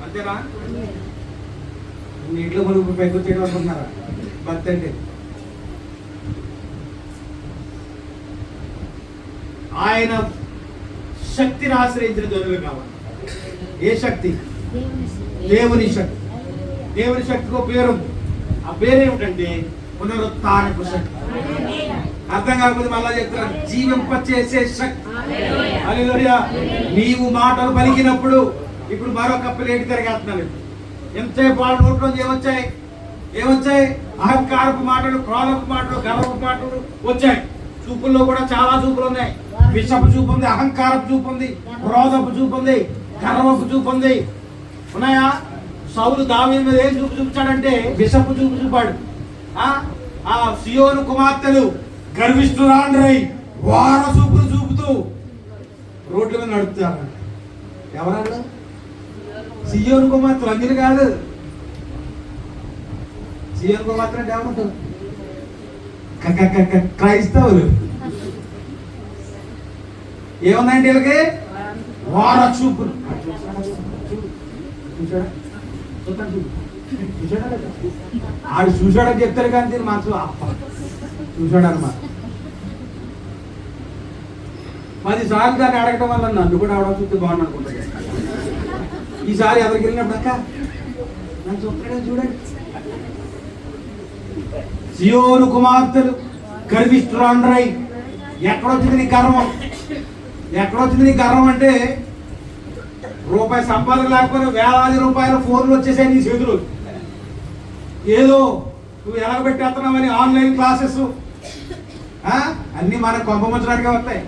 అంతేనా? నీటిలో మునుగు పైకి వచ్చేయడం అనుకుంటున్నారా భక్తి అంటే? ఆయన శక్తిని ఆశ్రయించిన జనులు కావాలి. ఏ శక్తి? దేవుని శక్తి. దేవుని శక్తికి ఒక పేరు. ఆ పేరు ఏమిటంటే పునరుత్థానపు శక్తి. అర్థం కాకపోతే మళ్ళా చెప్తారు, జీవింపచేసే శక్తి. హల్లెలూయా. నీవు మాటలు పలికినప్పుడు ఇప్పుడు మరొక ప్లేట్ తిరిగేస్తున్నాను. ఎంతసేపు వాళ్ళ నోట్లో ఏమొచ్చాయి? అహంకారపు మాటలు, క్రోధపు మాటలు, గర్వపు మాటలు వచ్చాయి. చూపుల్లో కూడా చాలా చూపులు ఉన్నాయి. విషపు చూపు ఉంది, అహంకారపు చూపు ఉంది, క్రోధపు చూపు ఉంది, గర్వపు చూపు ఉంది. ఉన్నాయా? సౌలు దావీదు మీద ఏం చూపు చూపించాడంటే విషపు చూపు చూపాడు. ఆ సియోను కుమార్తెలు గర్విష్ఠురాండ్రై వార చూపులు చూపుతూ రోడ్ల మీద నడుపుతారు. ఎవరన్నా? సియోను కుమార్తెలు, అందరు కాదు. సియోను కుమార్తెలు అంటే ఏమంటారు? క్రైస్తవులు. ఏముందండి వీళ్ళకి? వార చూపులు. ఆడు చూశాడని చెప్తారు కానీ దీని మనసు చూశాడన్నమాట. 10 సార్లు దాన్ని అడగటం వల్ల నన్ను కూడా అవడం చూస్తే బాగుంది అనుకుంటా. ఈసారి ఎవరికి వెళ్ళినప్పుడు అక్క నన్ను చూస్తాడని చూడండి. సియోను కుమార్తెలు గర్విష్ఠురాండ్రై. ఎక్కడొచ్చింది నీ గర్వం? ఎక్కడొచ్చింది నీ గర్వం అంటే రూపాయి సంపాదన లేకపోతే వేలాది రూపాయల ఫోన్లు వచ్చేసాయి నీ చేతులు. ఏదో నువ్వు ఎలాగబెట్టేస్తున్నావని ఆన్లైన్ క్లాసెస్ అన్ని మన కొంపముచ్చడానికి వస్తాయి.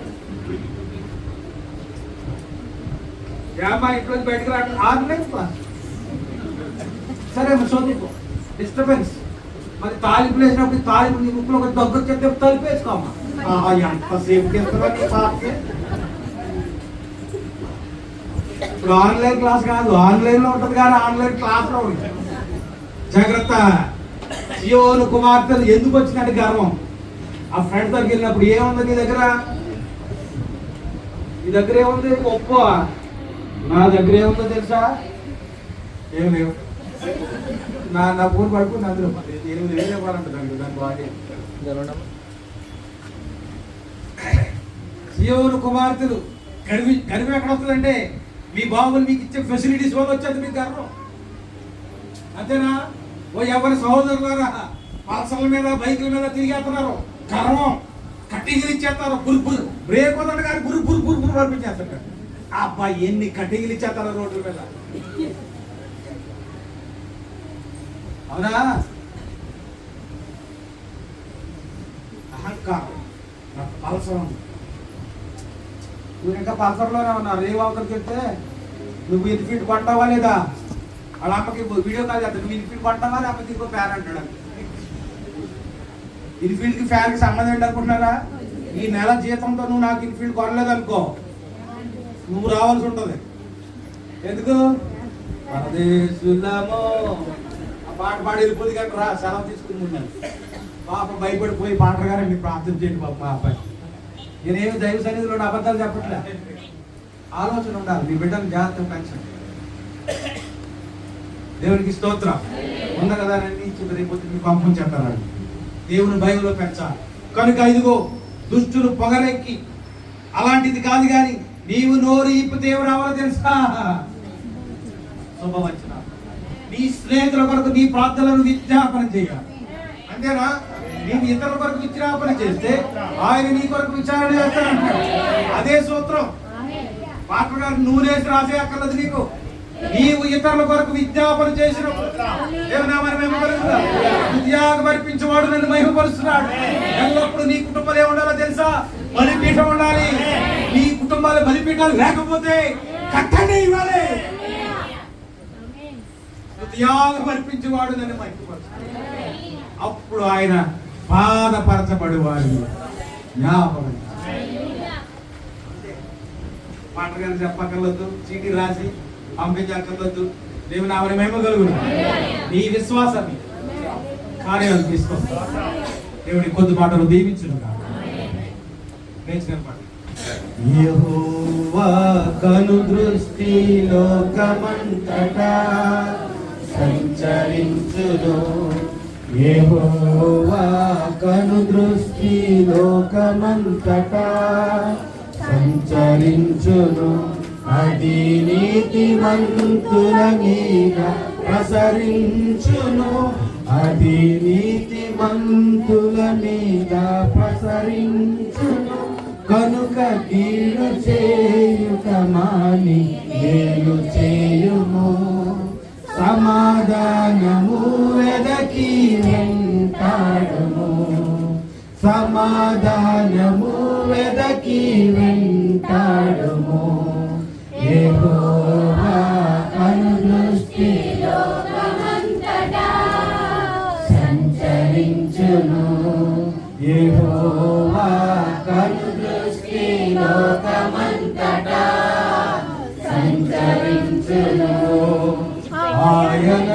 ఏమ్మా ఇంట్లో బయటకు రా, ఆన్లైన్ క్లాస్. సరే చదువుకో, డిస్టర్బెన్స్. మరి తాలింపు వేసినప్పుడు తాలింపు నీ ముక్కులో ఒక దగ్గర చెప్తే తలుపు వేసుకోమ్మా. ఎంత సేఫ్టీ ఇస్తున్నా. ఇప్పుడు ఆన్లైన్ క్లాస్ కాదు, ఆన్లైన్ లో ఉంటది కానీ ఆన్లైన్ క్లాస్ లో ఉంటుంది. జాగ్రత్త. సియోను కుమార్తెలు ఎందుకు వచ్చినట్టు గర్వం? ఆ ఫ్రెండ్ దగ్గర వెళ్ళినప్పుడు ఏముంది నీ దగ్గర? నీ దగ్గర ఏముంది? ఒప్పో. నా దగ్గర ఏముందో తెలుసా? ఏం లేవు. నా ఫోన్ పడుకుంది అందులో 8,000 ఇవ్వాలంటుంది దాని బాడీ. సియోను కుమార్తెలు గర్వం ఎక్కడ వస్తుందంటే మీ బాబులు మీకు ఇచ్చే ఫెసిలిటీస్ వల్ల వచ్చేది మీకు గర్వం. అంతేనా? ఓ ఎవరి సహోదరులారా పల్సర్ల మీద బైకుల మీద తిరిగేస్తున్నారు. గర్వం. కట్టింగ్లు ఇచ్చేస్తారు. పురుపురు బ్రేక్ వదలండి కానీ పురు పంపించేస్తారు. అబ్బాయి ఎన్ని కట్టింగ్లు ఇచ్చేస్తారు రోడ్ల మీద. అవునా? అహంకారం. పల్సరం. నువ్వు ఇంకా పల్సర్లోనే ఉన్నావు. రేవు అవతలకి వెళ్తే నువ్వు ఇన్ఫీల్డ్ కొంటావా లేదా? వాళ్ళ అమ్మకి వీడియో కాల్ చేస్తాడు, నువ్వు ఇన్ఫీల్డ్ కొంటావా లేకపోతే ఇంకో ఫ్యాన్ అంటాడు. ఇన్ఫీల్డ్కి ఫ్యాన్కి సంబంధం ఏంటి అనుకుంటున్నారా? ఈ నెల జీతంతో నువ్వు నాకు ఇన్ఫీల్డ్ కొనలేదు అనుకో, నువ్వు రావాల్సి ఉంటుంది. ఎందుకు? పరదేశులమో ఆ పాట పాడి వెళ్ళిపోతుంది కానీ రా, సెలవు తీసుకుని ఉన్నాను. పాప భయపడిపోయి పాటలు గారు మీరు ప్రార్థన చేయండి పాప మా అబ్బాయి. నేనేమి దైవ సన్నిధిలో అబద్ధాలు చెప్పట్లే. ఆలోచన ఉండాలి, మీ బిడ్డను జాగ్రత్తగా పెంచండి. దేవునికి స్తోత్రం. ఉన్న కదా రేపు మీకు పంపం చెప్పారు, దేవుని భయంలో పెంచాలి. కనుక ఇదిగో దుష్టులు పొగరెక్కి అలాంటిది కాదు, కానీ నీవు నోరు ఇప్పితే ఎవరు రావాలో తెలుసా? శుభవచన. నీ స్నేహితుల కొరకు నీ ప్రార్థనలను విజ్ఞాపన చేయాలి. అంతేనా? నీవు ఇతరుల కొరకు విజ్ఞాపన చేస్తే ఆయన నీ కొరకు విచారణ చేస్తానంటాడు. అదే సూత్రం. పాత్ర గారు నూనెసి రాసే అక్కర్లేదు నీకు. నీవు ఇతరుల కొరకు విజ్ఞాపన చేసినప్పుడు మరిపించేవాడు నన్ను మహిమపరుస్తున్నాడు. ఎల్లప్పుడు నీ కుటుంబాలు ఏముండాలో తెలుసా? బలిపీఠం ఉండాలి. నీ కుటుంబాలు బలిపీఠాలు లేకపోతే కట్టండి ఇవ్వాలి. మరిపించేవాడు నన్ను మహిమపరుస్తున్నాడు. అప్పుడు ఆయన బాధపరచబడి వారిని జ్ఞాపకం. మాటగారు చెప్పక్కర్లేదు, చీటీ రాసి పంపించక్కర్లేదు. దేవుని నామమున మహిమ కలుగును. నీ విశ్వాసాన్ని కార్యాలు తీసుకొస్తా. దేవుడి కొద్ది మాటలు దీవించును. యెహోవా కను దృష్టి లోకమంతటా సంచరించును. యెహోవా కను దృష్టి లోకమంతటా సంచరించును. అది నీతిమంతుల మీద ప్రసరించును. అది నీతిమంతుల మీద ప్రసరించును. కనుక కీడు చేయుట మాని మేలు చేయుము. సమాధానము వెదకి వెంటాడుము. సమాధానము వెదకి వెంటాడుము. యెహోవా కనుదృష్టి లోకమంతటా సంచరించును. యెహోవా కనుదృష్టి లోకమంతటా సంచరించును. ఆయన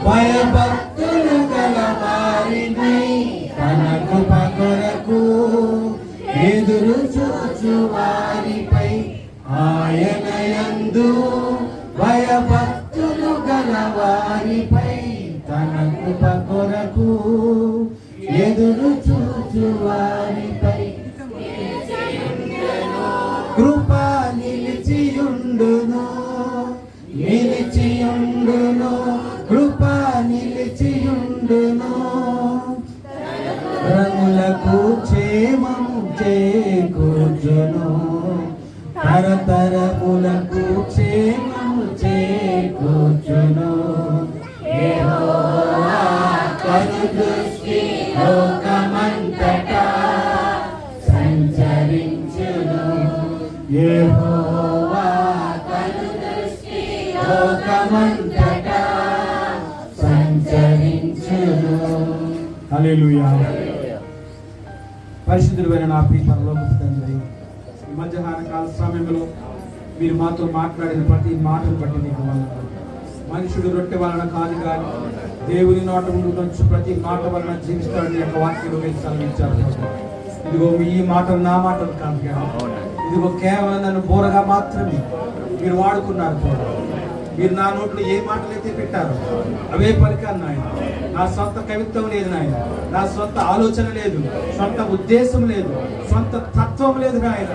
భయభక్తులు గల వారిని తనకు పగరకు ఎదురు చూచు వారిపై ఆయన యందు భయభక్తులు గల వారిపై తనకు పగరకు ఎదురు చూచు వారిపై కృప నిలిచియుండును. నిలిచియుండును. కృప నిలిచియుండును. తరములకు క్షేమము చేకూర్చును. తరతరములకు క్షేమము చేకూర్చును. యెహోవా కనుదృష్టి లోకమంతటా సంచరించును. యెహోవా కనుదృష్టి లోకమంతటా సంచరించును. హల్లెలూయా. పరిశుద్ధుడైన నా ప్రియ పరలోకపు తండ్రి, ఈ మధ్యాహ్న కాల సమయంలో మీరు మాతో మాట్లాడిన ప్రతి మాటను బట్టి నీకు వందనాలు. మనుషుడు రొట్టె వలన కాదు కానీ దేవుని నోట నుంచి ప్రతి మాట వలన జీవిస్తాడని యొక్క వాక్యంలో మీరు సెలవించారు. ఇదిగో ఈ మాటలు నా మాటలు కాదు కానీ ఇదిగో కేవలం నన్ను బోరగా మాత్రమే మీరు వాడుకున్నారు. మీరు నా నోట్లో ఏ మాటలు అయితే పెట్టారో అవే పలికాను నాయన. నా సొంత కవిత్వం లేదు నాయన. నా సొంత ఆలోచన లేదు, సొంత ఉద్దేశం లేదు, సొంత తత్వం లేదు నాయన.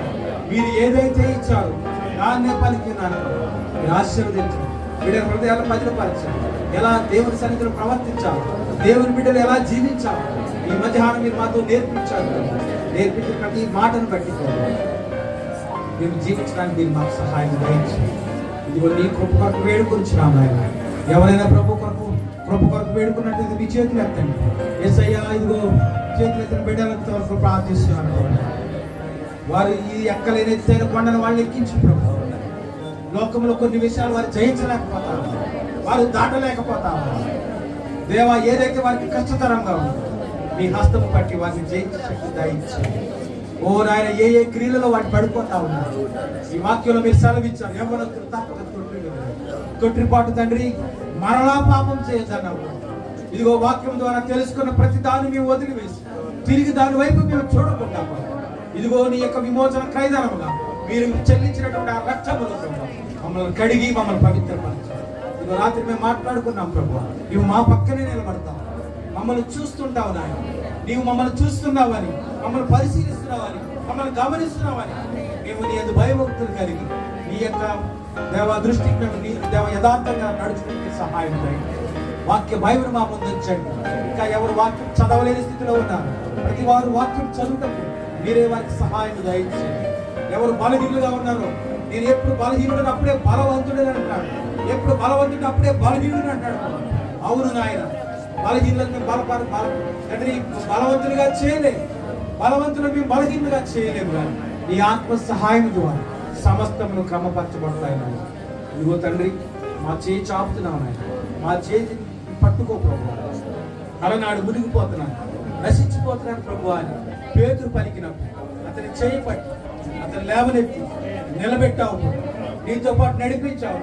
మీరు ఏదైతే ఇచ్చారో దాన్నే పలికినాను. మీరు ఆశీర్వదించండి. బిడ్డల హృదయాలు భద్రపరచండి. ఎలా దేవుని సన్నిధిలో ప్రవర్తించాలి, దేవుని బిడ్డలు ఎలా జీవించాలి ఈ మధ్యాహ్నం మీరు మాతో నేర్పించారు. నేర్పించిన ప్రతి మాటను బట్టి మేము జీవించడానికి మీరు మాకు సహాయం దయచేయండి. ఇదిగో నీ కృప కొరకు వేడుకొంచున్నాం ఆయన. ఎవరైనా కృప కొరకు వేడుకున్నట్లయితే మీ చేతులు ఎత్తండి. యేసయ్యా ఇదిగో చేతులు ఎత్తిన బిడ్డలతో ప్రార్థిస్తున్నాను. వారు ఈ ఎక్కలేని ఎత్తైన కొండను వాళ్ళు ఎక్కించి ప్రభు, లోకంలో కొన్ని విషయాలు వారు జయించలేకపోతారు, వారు దాటలేకపోతారు. దేవా ఏదైతే వారికి కష్టతరంగా ఉందో మీ హస్తము పట్టి వారిని జయించే శక్తి దయచేయండి. ఓ నాయన ఏ ఏ క్రియలలో వాటి పడిపోతా ఉన్నారు ఈ వాక్యంలో మీరు సెలవిచ్చారు. ఎవరు తప్పక తొట్టిపాటు తండ్రి మరలా పాపం చేయొద్దన్నావు. ఇదిగో వాక్యం ద్వారా తెలుసుకున్న ప్రతి దాన్ని మేము వదిలివేసి తిరిగి దాని వైపు మేము చూడకుండా ఇదిగో నీ యొక్క విమోచన క్రైదనముగా మీరు చెల్లించినటువంటి ఆ రక్తములో మమ్మల్ని కడిగి మమ్మల్ని పవిత్రపరచారు. ఇదిగో రాత్రి మేము మాట్లాడుకున్నాం ప్రభు, నువ్వు మా పక్కనే నిలబడతావు, మమ్మల్ని చూస్తుంటావు నాయన, నీవు మమ్మల్ని చూస్తున్నావని, మమ్మల్ని పరిశీలిస్తున్నావని, మమ్మల్ని గమనిస్తున్నావని మేము నీ యొక్క భయభక్తులు కలిగి నీ యొక్క దేవ దృష్టికి మేము నీ దేవ యథార్థంగా నడుచుకుంటే సహాయం చేయండి. వాక్య భయం మా ముందు ఉంచండి. ఇంకా ఎవరు వాక్యం చదవలేని స్థితిలో ఉన్నారు, ప్రతి వారు వాక్యం చదువుటకు మీరే వారికి సహాయం దయచేయండి. ఎవరు బలహీనులుగా ఉన్నారో, నేను ఎప్పుడు బలహీనుడు అప్పుడే బలవంతుడు అంటాడు, ఎప్పుడు బలవంతుడు అప్పుడే బలహీనుడు అంటాడు. అవును నాయన, బలహీనులకు మేము తండ్రి బలవంతులుగా చేయలేము, బలవంతులకు మేము బలహీనులుగా చేయలేము. కానీ నీ ఆత్మ సహాయం ద్వారా సమస్తమును క్రమపరచబడతాయి నాయన. ఇదిగో తండ్రి, మా చేయి చాపుతున్నావు నాయన, మా చేతిని పట్టుకో ప్రభు. అలనాడు మునిగిపోతున్నాను, నశించిపోతున్నాను ప్రభు అని పేతురు పలికినప్పుడు అతని చేయి పట్టి అతను లేవనెత్తి నిలబెట్టావు, నీతో పాటు నడిపించావు.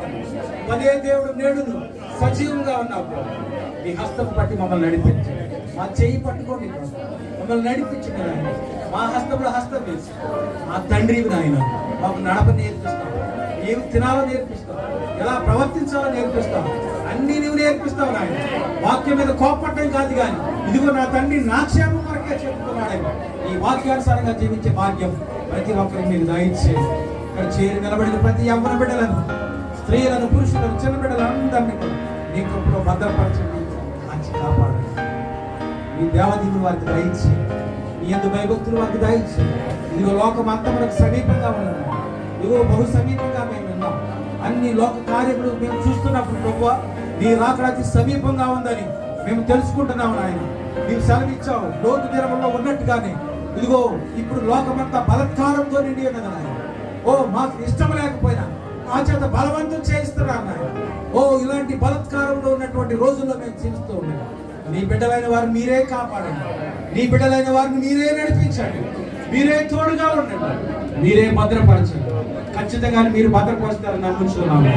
అదే దేవుడు నేడును సజీవంగా ఉన్నావు. నీ హస్తం పట్టి మమ్మల్ని నడిపించు, మా చేయి పట్టుకోండి, మమ్మల్ని నడిపించండి నాయన. మా హస్తంలో హస్తం వేసి మా తండ్రివి నాయన, మాకు నడప నేర్పిస్తావు, ఏమి తినాలో నేర్పిస్తావు, ఎలా ప్రవర్తించాలో నేర్పిస్తావు, అన్ని నువ్వు నేర్పిస్తావు నాయన. వాక్యం మీద కోపట్టడం కాదు, కానీ ఇదిగో నా తండ్రి నా క్షేమం వరకే చెప్తున్నాడేమో. ఈ వాక్యానుసారంగా జీవించే భాగ్యం ప్రతి ఒక్కరికి మీరు దయచేయండి. ఇక్కడ చేరి నిలబడిన ప్రతి యవ్వన బిడ్డలను, స్త్రీలను, పురుషులను, చిన్న బిడ్డలందరినీ కూడా నీ కృపలో భద్రపరచండి, మంచి కాపాడండి. మీ దేవదీవులు వారికి దయచేయండి, మీ యందు భయభక్తులు వారికి దయచేయండి. ఇదిగో లోకం అంతా మనకు సమీపంగా ఉన్నది, ఇదిగో బహు సమీపంగా మేము ఉన్నాం. అన్ని లోక కార్యములు మేము చూస్తున్నప్పుడు ప్రభువా, నీ రాకడ అతి సమీపంగా ఉందని మేము తెలుసుకుంటున్నాము నాయన. నీవు సెలవిచ్చావు, లోతు దినములో ఉన్నట్టుగానే ఇదిగో ఇప్పుడు లోకమంతా బలత్కారంతో నిండి ఉన్నది నాయన. ఓ మాకు ఇష్టం లేకపోయినా మా చేత బలవంతం చేయిస్తున్నారు నాయన. ఓ ఇలాంటి బలత్కారంలో ఉన్నటువంటి రోజుల్లో మేము జీవిస్తూ ఉన్నాం. నీ బిడ్డలైన వారిని మీరే కాపాడండి, నీ బిడ్డలైన వారిని మీరే నడిపించండి, మీరే తోడుగా ఉండండి, మీరే భద్రపరచండి. ఖచ్చితంగా మీరు భద్రపరుస్తారని నమ్ముచున్నాము.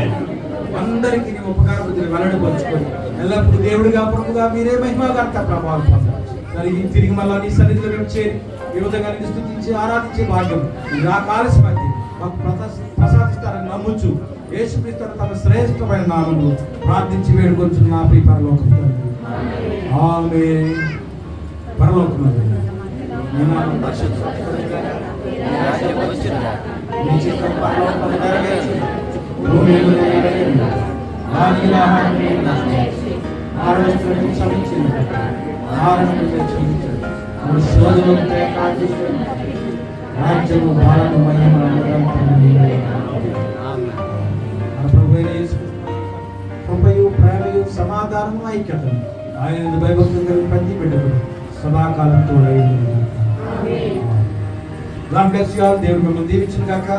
అందరికీ నీ ఉపకార బుద్ధిని వెల్లడిపరుచుకొని ఎల్లప్పుడూ దేవుడిగా ప్రభుగా మీరే మహిమగర్త ప్రభావం పొందాలి. తిరిగి మళ్ళా నీ సన్నిధిలో మేము చేరి ఈ విధంగా స్తుతించి ఆరాధించే భాగ్యం నా కాలసి మధ్య మాకు ప్రసాదిస్తారని నమ్ముచు యేసుక్రీస్తు తన శ్రేష్టమైన నామములో ప్రార్థించి వేడుకొంచున్న నా ప్రియ పరలోకపు తండ్రి, ఆమేన్. పరలోకము నీ నామం పరిశుద్ధపరచబడుగాక, నీ చిత్తం పరలోకములో నెరవేర్చును, భూమిలో నెరవేరును. ఆదిలో ఆహారము నాకు దయచేయి, నా దోషులను క్షమించుము, నా రుణములను క్షమించుము. మన శోధనను ప్రకాశించుము, రాజ్యము భారము మహిమ నిరంతరము నీవే. ఆమేన్. మన ప్రభువైన యేసుక్రీస్తు కృపయు ప్రేమయు సమాధానము ఐక్యతను ఆయన భయభక్తులు కలిగిన ప్రతి బిడ్డకు సదాకాలం తోడై ఉండును గాక. ఆమేన్. దేవుడు మిమ్మల్ని దీవించును గాక.